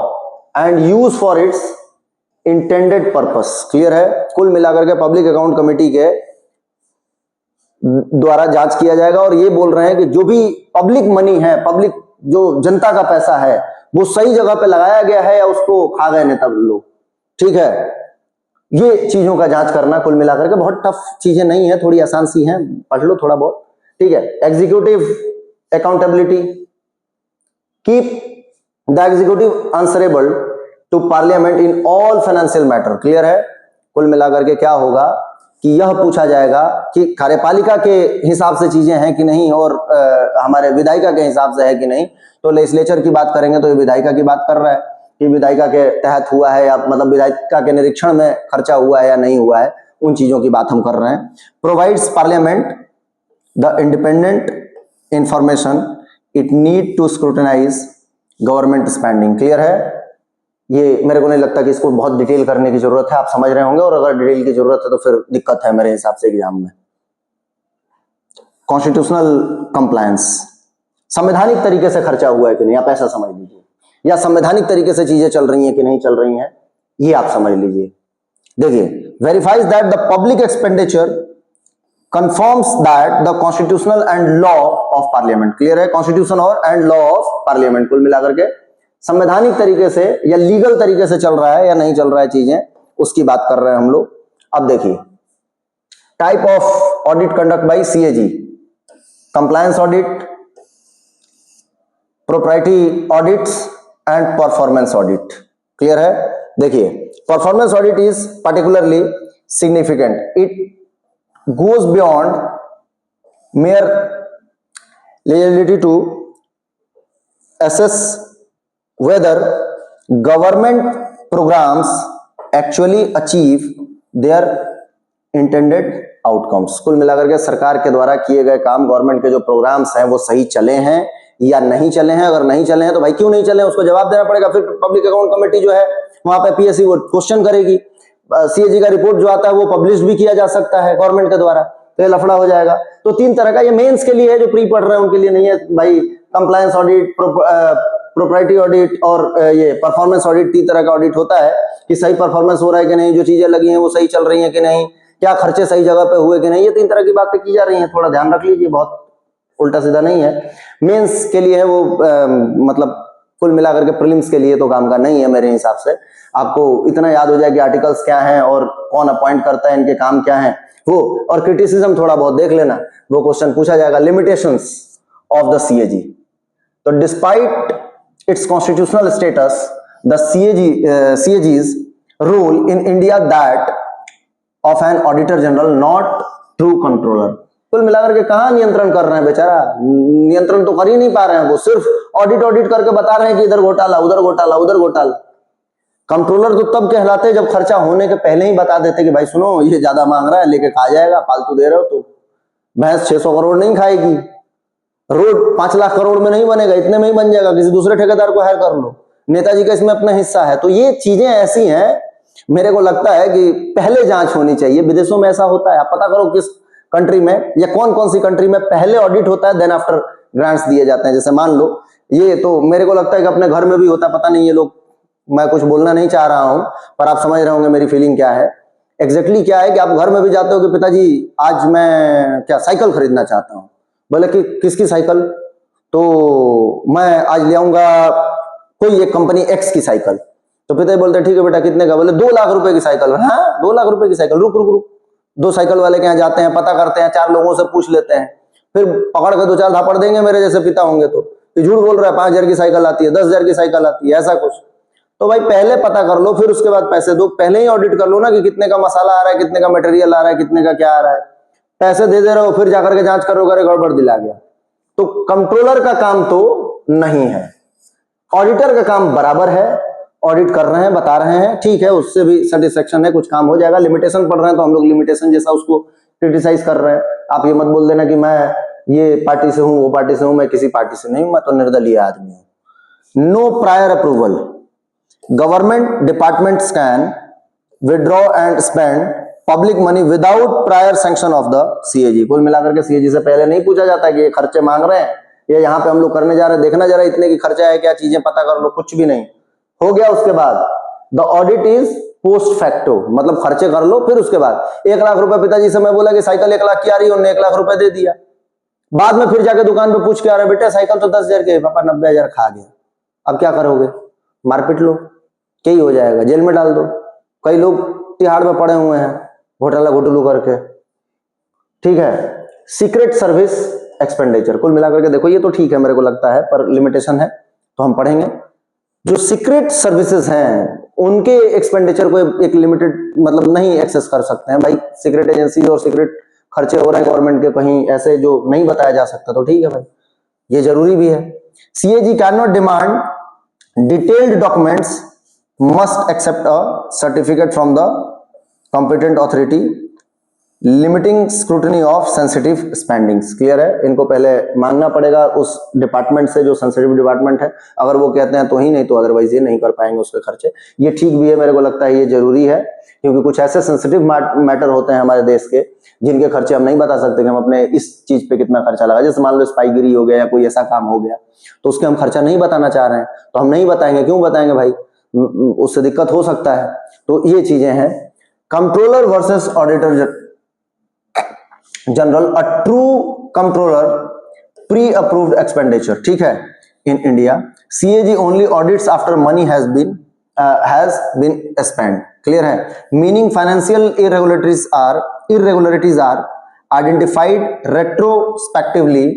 and used for its intended purpose, clear है। कुल मिलाकर के पब्लिक अकाउंट कमेटी के द्वारा जांच किया जाएगा और ये बोल रहे हैं कि जो भी पब्लिक मनी है, पब्लिक जो जनता का पैसा है, वो सही जगह पे लगाया गया है या उसको खा गए नेता लोग, ठीक है। ये चीजों का जांच करना कुल मिलाकर के, बहुत टफ चीजें नहीं है, थोड़ी आसान सी हैं, पढ़ लो थोड़ा बहुत, ठीक है। Executive accountability, keep the executive answerable to parliament in all financial matter, clear है। कुल मिलाकर के क्या होगा कि यह पूछा जाएगा कि कार्यपालिका के हिसाब से चीजें हैं कि नहीं और हमारे विधायिका के हिसाब से है कि नहीं। तो लेजिस्लेचर की बात करेंगे तो ये विधायिका की बात कर रहा है कि विधायिका के तहत हुआ है या मतलब विधायिका के निरीक्षण में खर्चा हुआ है या नहीं हुआ है, उन चीजों की बात हम कर रहे हैं। Provides parliament the independent information it need to scrutinize government spending, clear है। ये मेरे को नहीं लगता कि इसको बहुत डिटेल करने की जरूरत है, आप समझ रहे होंगे, और अगर डिटेल की जरूरत है तो फिर दिक्कत है मेरे हिसाब से एग्जाम में। कॉन्स्टिट्यूशनल कंप्लायंस, संवैधानिक तरीके से खर्चा हुआ है कि नहीं, आप ऐसा समझ लीजिए, या संवैधानिक तरीके से चीजें चल रही हैं कि नहीं चल रही हैं, ये आप समझ लीजिए। देखिए, verifies that the public expenditure confirms that the constitutional and law of parliament, clear है। कॉन्स्टिट्यूशन और एंड लॉ ऑफ पार्लियामेंट, कुल मिलाकर के संवैधानिक तरीके से या लीगल तरीके से चल रहा है या नहीं चल रहा है चीजें, उसकी बात कर रहे हैं हम लोग। अब देखिए, type of audit conduct by CAG, compliance audit, propriety audits and performance audit, clear है। देखिए, performance audit is particularly significant, it goes beyond mere legibility to assess whether government programs actually achieve their intended outcomes। कुल मिलाकर के सरकार के द्वारा किए गए काम, गवर्नमेंट के जो प्रोग्राम्स हैं वो सही चले हैं या नहीं चले हैं। अगर नहीं चले हैं तो भाई क्यों नहीं चले हैं, उसको जवाब देना पड़ेगा। फिर पब्लिक अकाउंट कमेटी जो है वहां पे पीएससी वो क्वेश्चन करेगी। सीएजी का रिपोर्ट जो आता है वो पब्लिश भी किया जा सकता है गवर्नमेंट के द्वारा, तो ये लफड़ा हो जाएगा। तो 3 तरह का, ये मेंस के लिए है, जो प्री पढ़ रहे हैं उनके लिए नहीं है भाई। कंप्लायंस ऑडिट, प्रोप्राइटी ऑडिट और ये परफॉर्मेंस ऑडिट, 3 तरह का ऑडिट होता है कि सही परफॉर्मेंस हो रहा है कि नहीं, जो चीजें लगी हैं वो सही चल रही हैं कि नहीं, क्या खर्चे सही जगह पे हुए कि नहीं, ये 3 तरह की बातें की जा रही हैं। थोड़ा ध्यान रख लीजिए, बहुत उल्टा सीधा नहीं है। मेंस के लिए है वो, मतलब कुल मिलाकर के प्रीलिम्स के लिए तो काम का नहीं है मेरे हिसाब से। आपको इतना याद हो जाए कि आर्टिकल्स क्या हैं और कौन अपॉइंट करता है, इनके काम क्या हैं वो, और क्रिटिसिज्म थोड़ा बहुत देख लेना, वो क्वेश्चन पूछा जाएगा। लिमिटेशंस ऑफ द सीएजी, तो despite its constitutional status, the CAG's role in India that of an auditor general, not true controller। कुल मिलाकर के कहाँ नियंत्रण कर रहे हैं बेचारा, नियंत्रण तो कर ही नहीं पा रहे हैं, वो सिर्फ ऑडिट करके बता रहे हैं कि इधर घोटाला, उधर घोटाला, उधर घोटाला। कंट्रोलर तो तब कहलाते जब खर्चा होने के पहले ही बता देते कि भाई सुनो ये ज्यादा मांग रहा है, लेके खा जाएगा, फालतू दे रहे हो तो। भैंस 600 करोड़ नहीं खाएगी, रोड 5 लाख करोड़ में नहीं बनेगा, इतने में ही बन जाएगा, किसी दूसरे ठेकेदार को हायर कर लो, नेताजी का इसमें अपना हिस्सा है। तो ये चीजें ऐसी हैं, मेरे को लगता है कि पहले जांच होनी चाहिए। विदेशों में ऐसा होता है, आप पता करो किस कंट्री में या कौन कौन सी कंट्री में पहले ऑडिट होता है देन आफ्टर ग्रांट्स दिए जाते हैं। जैसे मान लो ये तो मेरे को लगता है कि अपने घर में भी होता है, पता नहीं ये लोग, मैं कुछ बोलना नहीं चाह रहा हूं पर आप समझ रहे होंगे मेरी फीलिंग क्या है। एग्जैक्टली क्या है कि आप घर में भी जाते हो कि पिताजी आज मैं क्या साइकिल खरीदना चाहता हूं, बोले कि किसकी साइकिल, तो मैं आज ले आऊंगा कोई एक कंपनी एक्स की साइकिल, तो पिताजी बोलते ठीक है बेटा कितने का, बोले 2 लाख रुपए की साइकिल। हाँ 2 लाख रुपए की साइकिल, रुक रुक रुक, 2 साइकिल वाले के यहाँ जाते हैं, पता करते हैं, 4 लोगों से पूछ लेते हैं, फिर पकड़ के 2-4 धापड़ देंगे मेरे जैसे पिता होंगे तो झूठ बोल रहा है, 5,000 की साइकिल आती है, 10,000 की साइकिल आती है, ऐसा कुछ। तो भाई पहले पता कर लो फिर उसके बाद पैसे दो, पहले ही ऑडिट कर लो ना कि कितने का मसाला आ रहा है, कितने का मटेरियल आ रहा है, कितने का क्या आ रहा है। पैसे दे रहे हो फिर जाकर के जांच करो अरे गड़बड़ दिला गया, तो कंट्रोलर का काम तो नहीं है, ऑडिटर का काम बराबर है, ऑडिट कर रहे हैं, बता रहे हैं, ठीक है, उससे भी सेटिस्फेक्शन है, कुछ काम हो जाएगा। लिमिटेशन पढ़ रहे हैं तो हम लोग लिमिटेशन जैसा उसको क्रिटिसाइज कर रहे हैं। आप ये मत बोल देना कि मैं ये पार्टी से हूं वो पार्टी से हूं, मैं किसी पार्टी से नहीं, मैं तो निर्दलीय आदमी हूं। No prior approval, government departments can withdraw and spend public money without prior sanction of the CAG. कुल मिलाकर के सीएजी से पहले नहीं पूछा जाता कि ये खर्चे मांग रहे हैं, ये यहाँ पे हम लोग करने जा रहे हैं, देखना जरा इतने की खर्चा है क्या, चीजें पता कर लो, कुछ भी नहीं हो गया। उसके बाद the audit is post facto, मतलब खर्चे कर लो फिर उसके बाद 1 लाख रुपए पिताजी से मैं बोला कि साइकिल 1 लाख की आ रही है, उन्होंने 1 लाख रुपए दे दिया, बाद में फिर जाके दुकान पे पूछ के आ रहे बेटा साइकिल तो 10,000 की, पापा 90,000 खा गया। अब क्या करोगे, मारपीट लो, क्या ही हो जाएगा, जेल में डाल दो। कई लोग तिहाड़ में पड़े हुए हैं घोटाला घोटलू करके, ठीक है। सीक्रेट सर्विस एक्सपेंडिचर, कुल मिलाकर के देखो ये तो ठीक है मेरे को लगता है, पर लिमिटेशन है तो हम पढ़ेंगे। जो सीक्रेट सर्विसेज हैं उनके एक्सपेंडिचर को एक लिमिटेड मतलब नहीं एक्सेस कर सकते हैं भाई, सीक्रेट एजेंसी और सीक्रेट खर्चे हो रहे हैं गवर्नमेंट के कहीं ऐसे जो नहीं बताया जा सकता, तो ठीक है भाई, ये जरूरी भी है। CAG can not demand detailed documents, must accept a certificate from the competent authority, limiting scrutiny of sensitive spendings. Clear है, इनको पहले मांगना पड़ेगा उस डिपार्टमेंट से जो सेंसिटिव डिपार्टमेंट है, अगर वो कहते हैं तो ही, नहीं तो अदरवाइज ये नहीं कर पाएंगे उसके खर्चे। ये ठीक भी है, मेरे को लगता है ये जरूरी है, क्योंकि कुछ ऐसे सेंसिटिव मैटर होते हैं हमारे देश के जिनके खर्चे हम नहीं बता सकते कि हम अपने इस चीज पे कितना खर्चा लगा। जैसे मान लो स्पाईगिरी हो गया या कोई ऐसा काम हो गया तो उसके हम खर्चा नहीं बताना चाह रहे हैं, तो हम नहीं बताएंगे, क्यों बताएंगे भाई, उससे दिक्कत हो सकता है। तो ये चीजें हैं। Controller versus auditor general, a true controller pre approved expenditure, ठीक है। In India CAG only audits after money has been spend. Clear है, meaning financial irregularities are identified retrospectively,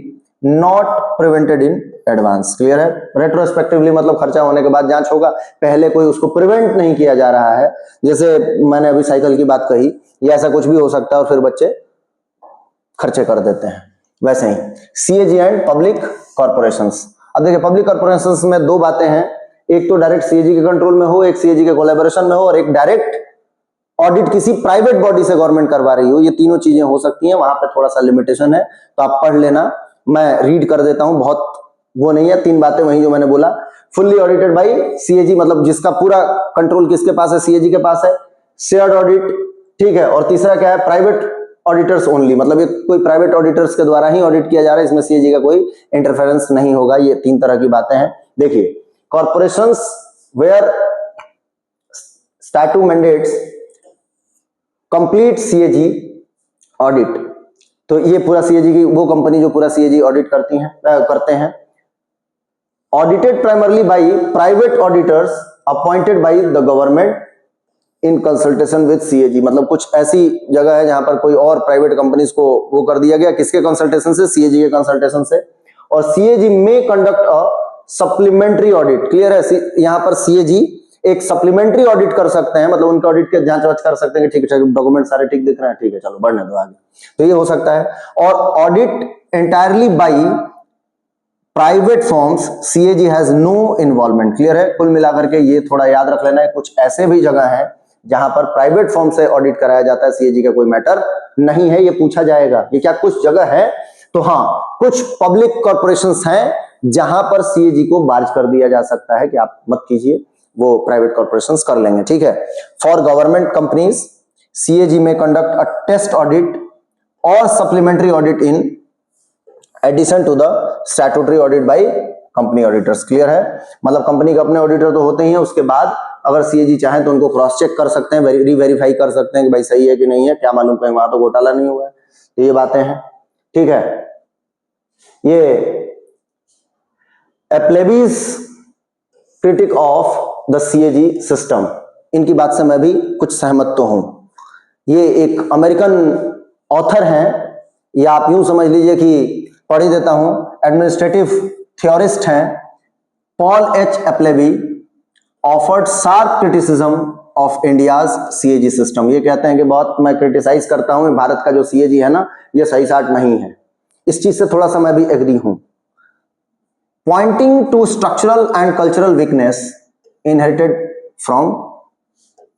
not prevented in advance। Clear है, retrospectively मतलब खर्चा होने के बाद जांच होगा, पहले कोई उसको प्रिवेंट नहीं किया जा रहा है। जैसे मैंने अभी साइकिल की बात कही, या ऐसा कुछ भी हो सकता है और फिर बच्चे खर्चे कर देते हैं। वैसे ही सीएजी एंड पब्लिक कॉर्पोरेशंस। अब देखिए पब्लिक कॉर्पोरेशंस में 2 बातें हैं, एक तो डायरेक्ट सीएजी के कंट्रोल में हो, एक सीएजी के कोलैबोरेशन में हो, और एक डायरेक्ट ऑडिट किसी प्राइवेट बॉडी से गवर्नमेंट करवा रही हो। ये तीनों चीजें हो सकती हैं, वहां पे थोड़ा सा लिमिटेशन है, तो आप पढ़ लेना, मैं रीड कर देता हूं, बहुत वो नहीं है, 3 बातें वही जो मैंने बोला। फुल्ली ऑडिटेड बाई सीएजी, मतलब जिसका पूरा कंट्रोल किसके पास है, सीएजी के पास है। शेयर्ड ऑडिट, ठीक है। और तीसरा क्या है, प्राइवेट ऑडिटर्स ओनली, मतलब ये कोई प्राइवेट ऑडिटर्स के द्वारा ही ऑडिट किया जा रहा है, इसमें सीएजी का कोई इंटरफेरेंस नहीं होगा। ये 3 तरह की बातें हैं। देखिए corporations where statute mandates complete CAG audit, तो ये पूरा सीएजी की वो कंपनी जो पूरा सीएजी ऑडिट करते हैं। Audited primarily by private auditors appointed by the government in consultation with CAG, मतलब कुछ ऐसी जगह है जहां पर कोई और प्राइवेट कंपनीज को वो कर दिया गया, किसके कंसल्टेशन से, सीएजी के कंसल्टेशन से। और सीएजी में कंडक्ट अ सप्लीमेंट्री ऑडिट। क्लियर है, यहां पर सीएजी एक सप्लीमेंट्री ऑडिट कर सकते हैं, मतलब उनके ऑडिट के जांच वाच कर सकते हैं कि ठीक है डॉक्यूमेंट सारे ठीक दिख रहे हैं, ठीक है चलो बढ़ने दो आगे, तो ये हो सकता है। और audit entirely by private firms, CAG has no involvement. Clear है, कुल मिलाकर के ये थोड़ा याद रख लेना है, कुछ ऐसे भी जगह है जहां पर प्राइवेट फर्म से ऑडिट कराया जाता है, सीएजी का कोई मैटर नहीं है। ये पूछा जाएगा ये क्या कुछ जगह है, तो हाँ कुछ पब्लिक कॉर्पोरेशंस हैं जहां पर सीएजी को बार्ज कर दिया जा सकता है कि आप मत कीजिए, वो प्राइवेट कॉर्पोरेशंस कर लेंगे, ठीक है। For government companies CAG may conduct a test audit और supplementary audit in addition to the statutory audit by company auditors. Clear है? मतलब कंपनी के अपने ऑडिटर तो होते ही हैं, उसके बाद अगर सीएजी चाहें तो उनको क्रॉस चेक कर सकते हैं, रीवेरीफाई कर सकते हैं कि भाई सही है कि नहीं है, क्या मालूम कहीं वहां तो घोटाला नहीं हुआ है। तो ये बातें हैं, ठीक है। ये Appleby's critic of the CAG system, इनकी बात से मैं भी कुछ सहमत तो हूं। ये एक अमेरिकन ऑथर हैं, या आप यूं समझ लीजिए कि पढ़ ही देता हूं, एडमिनिस्ट्रेटिव थियोरिस्ट हैं, Paul H Appleby offered sharp criticism of India's CAG system. ये कहते हैं कि बहुत मैं क्रिटिसाइज करता हूं भारत का जो सीएजी है ना, ये सही साट नहीं है। इस चीज से थोड़ा सा मैं भी एग्री हूं। Pointing to structural and cultural weakness inherited from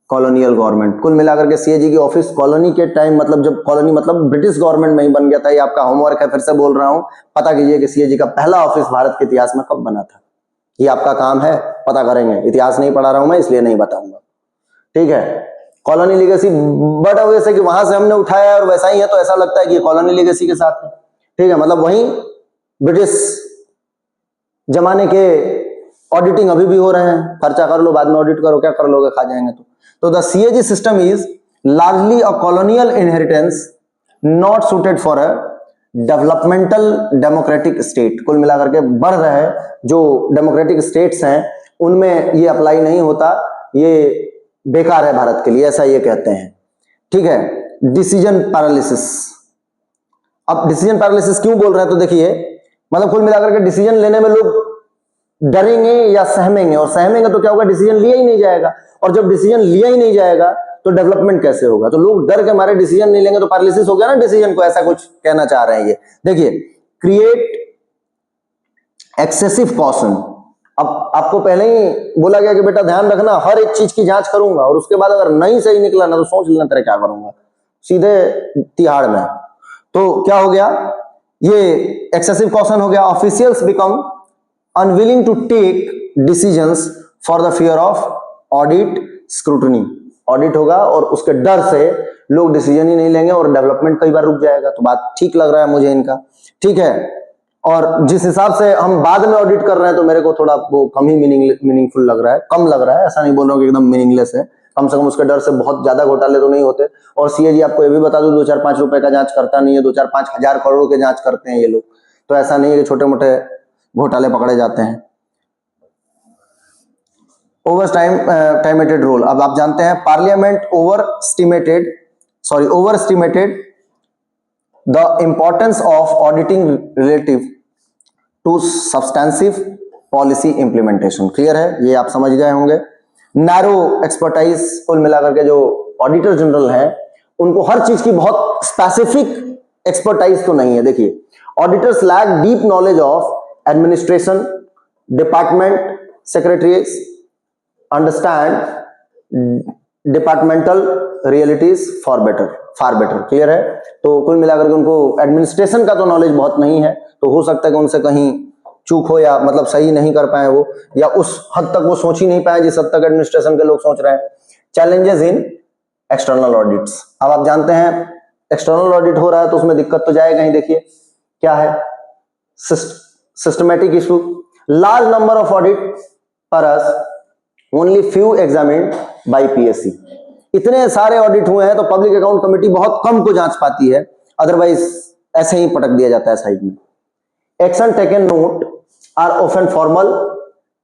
colonial government. कुल मिलाकर के सीएजी की ऑफिस कॉलोनी के टाइम, मतलब जब कॉलोनी मतलब ब्रिटिश गवर्नमेंट में ही बन गया था। ये आपका होमवर्क है, फिर से बोल रहा हूं, पता कीजिए कि सीएजी का पहला ऑफिस भारत के इतिहास में कब बना था। ये आपका काम है, पता करेंगे। इतिहास नहीं पढ़ा रहा हूं मैं, इसलिए नहीं बताऊंगा, ठीक है। कॉलोनी लीगेसी, बट वैसे कि वहां से हमने उठाया और वैसा ही है, तो ऐसा लगता है कि कॉलोनी लीगेसी के साथ है, ठीक है। मतलब वही ब्रिटिश जमाने के ऑडिटिंग अभी भी हो रहे हैं। खर्चा कर लो, बाद में ऑडिट करो, क्या कर लोगे, खा जाएंगे। तो the CAG system is largely a colonial inheritance not suited for a developmental democratic state. कुल मिलाकर के बढ़ रहे जो डेमोक्रेटिक स्टेट्स हैं उनमें ये अप्लाई नहीं होता, ये बेकार है भारत के लिए, ऐसा ये कहते हैं, ठीक है। डिसीजन पैरालिसिस, अब डिसीजन पैरालिसिस क्यों बोल रहे हैं, तो देखिए मतलब कुल मिलाकर के डिसीजन लेने में लोग डरेंगे या सहमेंगे, और सहमेंगे तो क्या होगा, डिसीजन लिया ही नहीं जाएगा, और जब डिसीजन लिया ही नहीं जाएगा तो डेवलपमेंट कैसे होगा। तो लोग डर के मारे डिसीजन नहीं लेंगे, तो पैरालिसिस हो गया ना डिसीजन को, ऐसा कुछ कहना चाह रहे हैं ये। देखिए, क्रिएट एक्सेसिव कॉशन। अब आपको पहले ही बोला गया कि बेटा ध्यान रखना, हर एक चीज की जांच करूंगा, और उसके बाद अगर नहीं सही निकला ना तो सोच लेना तेरे क्या करूंगा, सीधे तिहाड़ में। तो क्या हो गया, ये एक्सेसिव कॉशन हो गया। Officials become unwilling to take decisions for the fear of audit scrutiny. Audit होगा और उसके डर से लोग डिसीजन ही नहीं लेंगे, और डेवलपमेंट कई बार रुक जाएगा। तो बात ठीक लग रहा है मुझे इनका, ठीक है। और जिस हिसाब से हम बाद में ऑडिट कर रहे हैं, तो मेरे को थोड़ा वो कम ही मीनिंगफुल लग रहा है, कम लग रहा है। ऐसा नहीं बोल रहा हूँ कि एकदम मीनिंगलेस है, कम से कम उसके डर से बहुत ज्यादा घोटाले तो नहीं होते। और सीएजी आपको ये भी बता दूं, 2-4-5 रुपए का जांच करता नहीं है, 2-4-5 हजार करोड़ के जांच करते हैं ये लोग। तो ऐसा नहीं है कि छोटे मोटे घोटाले पकड़े जाते हैं। ओवर टाइमेटेड रोल, अब आप जानते हैं parliament overestimated the importance of auditing relative to substantive policy implementation. Clear है, ये आप समझ गए होंगे। नैरो एक्सपर्टाइज, कुल मिलाकर के जो ऑडिटर जनरल हैं उनको हर चीज की बहुत स्पेसिफिक एक्सपर्टाइज तो नहीं है। देखिए, auditors lack deep knowledge of administration, department secretaries, understand departmental realities far better. Clear है। तो कुल मिलाकर के उनको एडमिनिस्ट्रेशन का तो नॉलेज बहुत नहीं है, तो हो सकता है कि उनसे कहीं चूक हो, या मतलब सही नहीं कर पाए वो, या उस हद तक वो सोच ही नहीं पाए जिस हद तक एडमिनिस्ट्रेशन के लोग सोच रहे हैं। चैलेंजेस इन एक्सटर्नल ऑडिट्स, अब आप जानते हैं एक्सटर्नल ऑडिट हो रहा है तो उसमें दिक्कत तो जाएगा ही। देखिए क्या है, systematic issue, large number of audit paras, only few examined by PSC. इतने सारे ऑडिट हुए हैं तो पब्लिक अकाउंट कमेटी बहुत कम को जांच पाती है, अदरवाइज ऐसे ही पटक दिया जाता है साइड में। Action taken note are often formal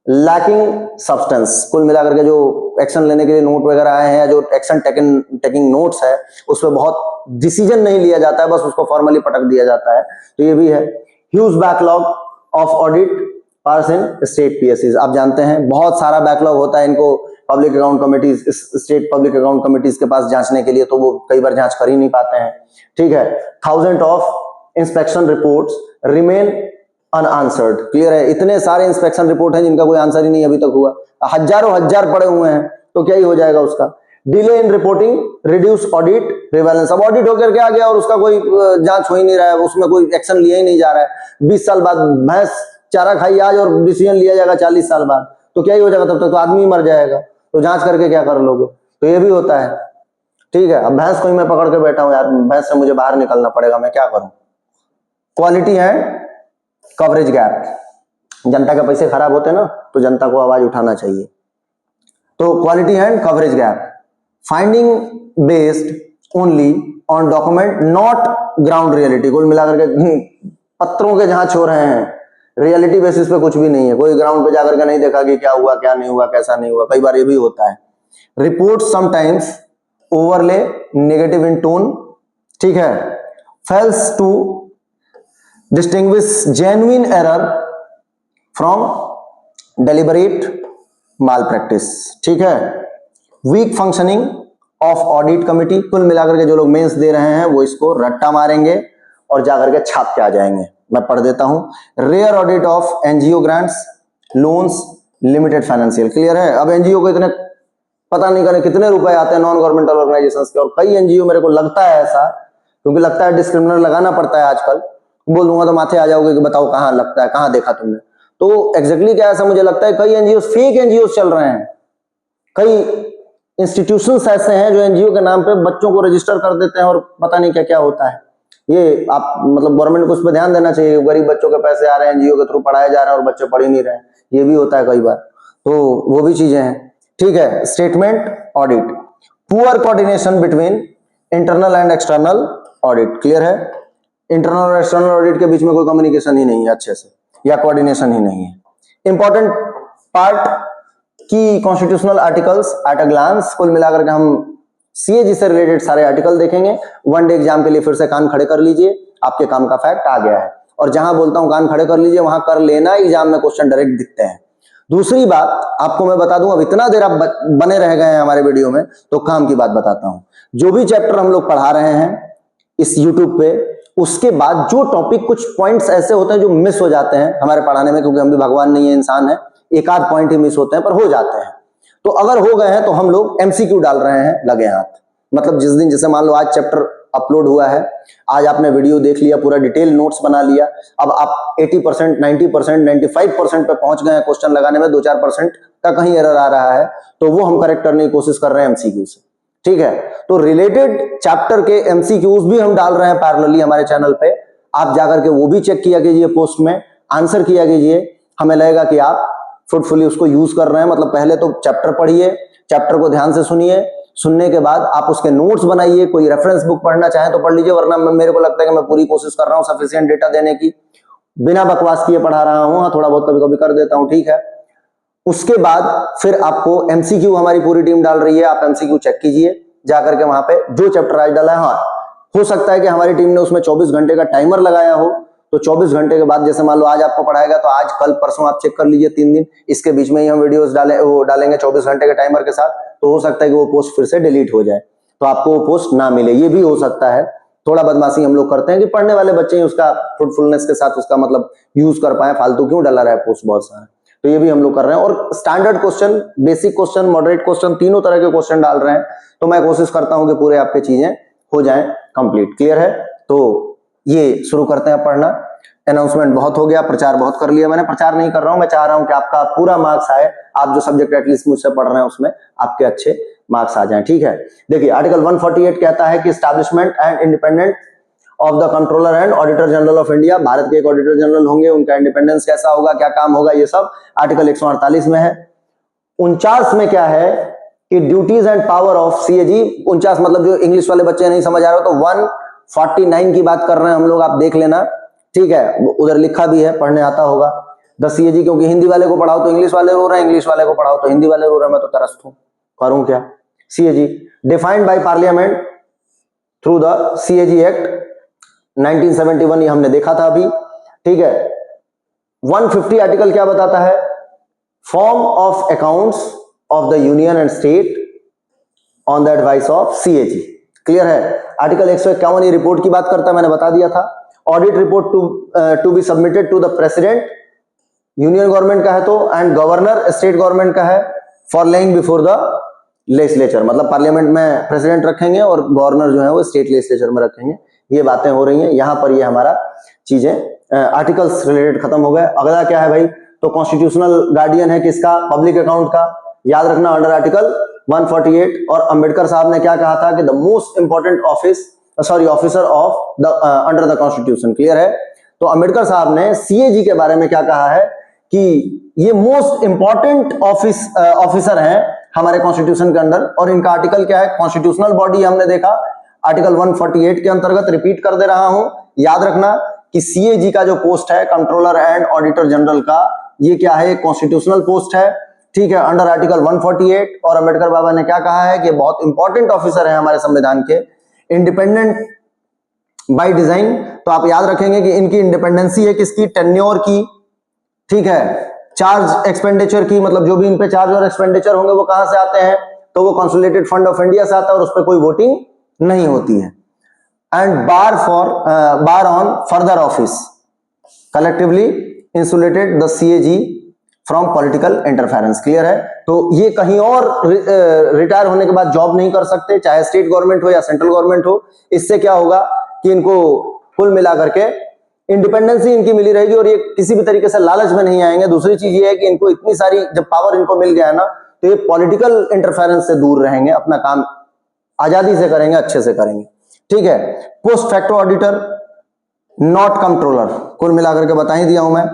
lacking substance. कुल मिलाकर के जो एक्शन लेने के लिए नोट वगैरह आए हैं, जो एक्शन टेकिंग नोट्स है, उसमें बहुत डिसीजन नहीं लिया जाता है, बस उसको फॉर्मली पटक दिया जाता है। तो ये भी है। Huge backlog of audit paras in state पीएससीज, आप जानते हैं बहुत सारा बैकलॉग होता है इनको public account committees, state public account committees के पास जांचने के लिए, तो वो कई बार जांच कर ही नहीं पाते हैं, ठीक है। 1000 of inspection reports remain unanswered. Clear है, इतने सारे इंस्पेक्शन रिपोर्ट हैं जिनका कोई आंसर ही नहीं अभी तक हुआ, हजारों हजार पड़े हुए हैं, तो क्या ही हो जाएगा उसका। Delay in reporting reduce audit relevance, अब ऑडिट होकर के आ गया और उसका कोई जांच हो ही नहीं रहा है, उसमें कोई एक्शन लिया ही नहीं जा रहा है। 20 साल बाद भैंस चारा खाई आज और डिसीजन लिया जाएगा 40 साल बाद, तो क्या ही हो जाएगा, तब तक तो आदमी मर जाएगा, तो जांच करके क्या कर लोगे। तो ये भी होता है। ठीक है, अब भैंस को ही मैं पकड़ के बैठा हूं यार, भैंस से मुझे बाहर निकलना पड़ेगा, मैं क्या करूं। क्वालिटी एंड कवरेज गैप, जनता के पैसे खराब होते हैं ना, तो जनता को आवाज उठाना चाहिए। तो quality and coverage gap, finding based only on document not ground reality, कुल मिलाकर के पत्रों के जहां छो रहे हैं, रियलिटी बेसिस पे कुछ भी नहीं है, कोई ग्राउंड पे जाकर के नहीं देखा कि क्या हुआ क्या नहीं हुआ कैसा नहीं हुआ, कई बार ये भी होता है। Report sometimes overly negative in tone, ठीक है, fails to distinguish genuine error from deliberate malpractice, ठीक है, weak functioning of audit committee, कुल मिलाकर के जो लोग मेंस दे रहे हैं वो इसको रट्टा मारेंगे और जाकर के छाप के आ जाएंगे। मैं पढ़ देता हूं, rare audit of NGO grants, loans, limited financial, clear है। अब एनजीओ को इतने पता नहीं करे कितने रुपए आते हैं नॉन गवर्नमेंटल ऑर्गेनाइजेशंस के, और कई एनजीओ मेरे को लगता है ऐसा, क्योंकि लगता है डिस्क्रिमिनर लगाना पड़ता है आजकल, बोल दूंगा तो माथे आ जाओगे कि बताओ कहां लगता है, कहां देखा तुमने। तो एग्जैक्टली क्या ऐसा मुझे लगता है, कई एनजीओ फेक एनजीओ चल रहे हैं, कई इंस्टीट्यूशंस ऐसे हैं जो एनजीओ के नाम पे बच्चों को रजिस्टर कर देते हैं और पता नहीं क्या क्या होता है। ये आप मतलब गवर्नमेंट को उस पर ध्यान देना चाहिए, गरीब बच्चों के पैसे आ रहे हैं एनजीओ के थ्रू पढ़ाए जा रहे हैं और बच्चे पढ़ ही नहीं रहे हैं, ये भी होता है कई बार, तो वो भी चीजें हैं, ठीक है। Statement audit, poor coordination between internal and external audit, clear है, इंटरनल और एक्सटर्नल ऑडिट के बीच में कोई कम्युनिकेशन ही नहीं है अच्छे से, या कोऑर्डिनेशन ही नहीं है। Important part key constitutional articles at a glance, कुल मिलाकर के हम सीएजी से रिलेटेड सारे आर्टिकल देखेंगे। वन डे एग्जाम के लिए फिर से कान खड़े कर लीजिए, आपके काम का फैक्ट आ गया है, और जहां बोलता हूं कान खड़े कर लीजिए वहां कर लेना, एग्जाम में क्वेश्चन डायरेक्ट दिखते हैं। दूसरी बात आपको मैं बता दूं, अब इतना देर आप बने रह गए हैं हमारे वीडियो में, तो काम की बात बताता हूं। जो भी चैप्टर हम लोग पढ़ा रहे हैं इस यूट्यूब पे, उसके बाद जो टॉपिक, कुछ पॉइंट्स ऐसे होते हैं जो मिस हो जाते हैं हमारे पढ़ाने में, क्योंकि हम भी भगवान नहीं है, इंसान है, एक आध पॉइंट ही मिस होते हैं, पर हो जाते हैं। तो अगर हो गए हैं तो हम लोग एमसीक्यू डाल रहे हैं लगे हाथ, मतलब जिस दिन, जैसे मान लो आज चैप्टर अपलोड हुआ है, आज आपने वीडियो देख लिया, पूरा डिटेल नोट्स बना लिया, अब आप 80%, 90%, 95% पे पहुंच गए हैं क्वेश्चन लगाने में, 2-4% का कहीं एरर आ रहा है, तो वो हम करेक्ट करने की कोशिश कर रहे हैं एमसीक्यू से, ठीक है। तो रिलेटेड चैप्टर के एमसीक्यूज भी हम डाल रहे हैं पैरेलली हमारे चैनल पे, आप जाकर के वो भी चेक किया कीजिए, पोस्ट में आंसर किया कीजिए, हमें लगेगा कि आप फ्रूटफुली उसको यूज कर रहे हैं। मतलब पहले तो चैप्टर पढ़िए, चैप्टर को ध्यान से सुनिए, सुनने के बाद आप उसके नोट्स बनाइए, कोई रेफरेंस बुक पढ़ना चाहें तो पढ़ लीजिए, वरना मेरे को लगता है कि मैं पूरी कोशिश कर रहा हूं सफिशिएंट डेटा देने की, बिना बकवास किए पढ़ा रहा हूं, हाँ थोड़ा बहुत कभी कभी कर देता हूं, ठीक है। उसके बाद फिर आपको एमसीक्यू हमारी पूरी टीम डाल रही है, आप एमसीक्यू चेक कीजिए जाकर के, वहां पे जो चैप्टर आज डाला है, हाँ हो सकता है कि हमारी टीम ने उसमें 24 घंटे का टाइमर लगाया हो, तो 24 घंटे के बाद, जैसे मान लो आज आपको पढ़ाएगा तो आज कल परसों आप चेक कर लीजिए, 3 दिन, इसके बीच में ही हम वीडियोस डालेंगे 24 घंटे के टाइमर के साथ, तो हो सकता है कि वो पोस्ट फिर से डिलीट हो जाए, तो आपको वो पोस्ट ना मिले, ये भी हो सकता है। थोड़ा बदमाशी हम लोग करते हैं कि पढ़ने वाले बच्चे ही उसका फ्रूटफुलनेस के साथ उसका मतलब यूज कर पाए, फालतू क्यों डाला रहा है पोस्ट बहुत सारा, तो ये भी हम लोग कर रहे हैं। और standard question, basic question, moderate question, तीनों तरह के क्वेश्चन डाल रहे हैं, तो मैं कोशिश करता हूं कि पूरे आपके चीजें हो जाएं कंप्लीट, क्लियर है। तो ये शुरू करते हैं पढ़ना। अनाउंसमेंट बहुत हो गया, प्रचार बहुत कर लिया मैंने, प्रचार नहीं कर रहा हूं, मैं चाह रहा हूं कि आपका पूरा मार्क्स आए, आप जो सब्जेक्ट एटलीस्ट मुझसे पढ़ रहे हैं उसमें आपके अच्छे मार्क्स आ जाएं, ठीक है। देखिए आर्टिकल 148 कहता है कि establishment and independent of the controller and Auditor General of India, Bharat के एक ऑडिटर जनरल होंगे, उनका इंडिपेंडेंस कैसा होगा, क्या काम होगा, ये सब आर्टिकल 148 में है। 49 में क्या है कि duties and power of CAG, 49 मतलब जो इंग्लिश वाले बच्चे नहीं समझ आ रहे हो तो 149 की बात कर रहे हैं हम लोग, आप देख लेना, ठीक है, उधर लिखा भी है, पढ़ने आता होगा। द सीएजी, क्योंकि हिंदी वाले को पढ़ाओ तो इंग्लिश वाले रो रहे हैं, इंग्लिश वाले को पढ़ाओ तो हिंदी वाले रो रहे हैं, मैं तो तरस्त हूं, करूं क्या। CAG defined by parliament through the CAG act 1971, ये हमने देखा था अभी, ठीक है। 150 आर्टिकल क्या बताता है, form of accounts of the union and state on the advice of CAG, clear है। आर्टिकल 151 ये रिपोर्ट की बात करता है, मैंने बता दिया था। Audit report to be submitted to the president, union government का है तो, एंड गवर्नर स्टेट गवर्नमेंट का है, for laying before the legislature, मतलब पार्लियामेंट में प्रेसिडेंट रखेंगे और गवर्नर जो है वो स्टेट लेजिस्लेचर में रखेंगे, ये बातें हो रही हैं यहां पर। ये हमारा चीजें आर्टिकल्स रिलेटेड खत्म हो गए। अगला क्या है भाई, तो कॉन्स्टिट्यूशनल गार्डियन है किसका, पब्लिक अकाउंट का, याद रखना अंडर आर्टिकल 148 और अंबेडकर साहब ने क्या कहा था कि the most important officer of the under the constitution. Clear है? तो अंबेडकर साहब ने सीएजी के बारे में क्या कहा है कि ये मोस्ट इंपॉर्टेंट ऑफिसर हैं हमारे कॉन्स्टिट्यूशन के अंदर, और इनका आर्टिकल क्या है, कॉन्स्टिट्यूशनल बॉडी हमने देखा आर्टिकल 148 के अंतर्गत, रिपीट कर दे रहा हूं, याद रखना कि सीएजी का जो पोस्ट है कंट्रोलर एंड ऑडिटर जनरल का, ये क्या है, कॉन्स्टिट्यूशनल पोस्ट है, ठीक है, अंडर आर्टिकल 148। और अंबेडकर बाबा ने क्या कहा है कि बहुत इंपॉर्टेंट ऑफिसर है हमारे संविधान के, इंडिपेंडेंट बाय डिजाइन। तो आप याद रखेंगे कि इनकी इंडिपेंडेंसी है किसकी, टेन्योर की, ठीक है, चार्ज एक्सपेंडिचर की, मतलब जो भी इन पे चार्ज और एक्सपेंडिचर होंगे वो कहां से आते हैं, तो वो कंसोलिडेटेड फंड ऑफ इंडिया से आता है और उस पर कोई वोटिंग नहीं होती है। And bar on further office, collectively insulated the CAG from political interference. Clear है? तो ये कहीं और रिटायर होने के बाद जॉब नहीं कर सकते, चाहे स्टेट गवर्नमेंट हो या सेंट्रल गवर्नमेंट हो। इससे क्या होगा कि इनको कुल मिलाकर के इंडिपेंडेंसी इनकी मिली रहेगी और ये किसी भी तरीके से लालच में नहीं आएंगे। दूसरी चीज ये है कि इनको इतनी सारी जब पावर इनको मिल गया है ना, तो ये पॉलिटिकल इंटरफेरेंस से दूर रहेंगे, अपना काम आजादी से करेंगे, अच्छे से करेंगे। ठीक है? Post facto auditor, not controller, कुल मिलाकर के बता ही दिया हूं मैं।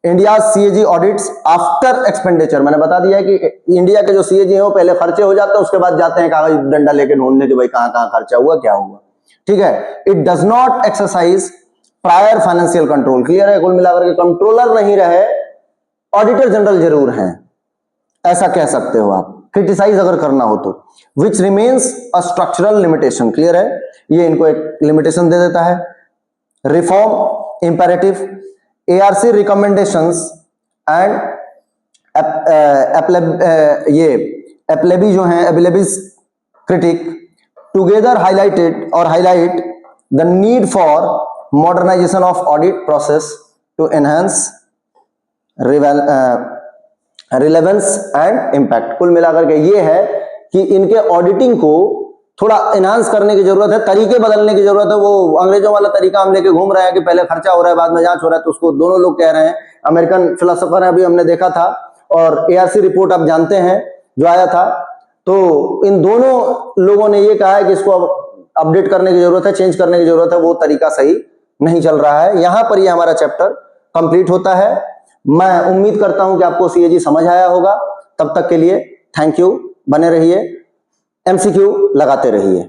India CAG audits after expenditure, मैंने बता दिया है कि इंडिया के जो सीएजी हैं वो पहले खर्चे हो जाते हैं, उसके बाद जाते हैं कागज डंडा लेके ढूंढने कि भाई कहां कहां खर्चा हुआ, क्या हुआ। ठीक है? It does not exercise prior financial control. Clear है? कुल मिलाकर के कंट्रोलर नहीं रहे, ऑडिटर जनरल जरूर हैं, ऐसा कह सकते हो आप, क्रिटिसाइज अगर करना हो तो। Which remains a structural limitation. Clear है? ये इनको एक लिमिटेशन दे देता है। Reform imperative, ARC recommendations and Appleby जो हैं, Appleby's critic together highlight the need for modernisation of audit process to enhance relevance and impact. कुल मिलाकर के ये है कि इनके ऑडिटिंग को थोड़ा एनहांस करने की जरूरत है, तरीके बदलने की जरूरत है। वो अंग्रेजों वाला तरीका हम लेके घूम रहे हैं कि पहले खर्चा हो रहा है बाद में जांच हो रहा है, तो उसको दोनों लोग कह रहे हैं। अमेरिकन फिलोसोफर है, अभी हमने देखा था, और ARC रिपोर्ट आप जानते हैं जो आया था, तो इन दोनों लोगों ने ये कहा है कि इसको अपडेट करने की जरूरत है, चेंज करने की जरूरत है, वो तरीका सही नहीं चल रहा है। यहां पर ये हमारा चैप्टर कंप्लीट होता है। मैं उम्मीद करता हूं कि आपको सीएजी समझ आया होगा। तब तक के लिए थैंक यू, बने रहिए, MCQ लगाते रहिए।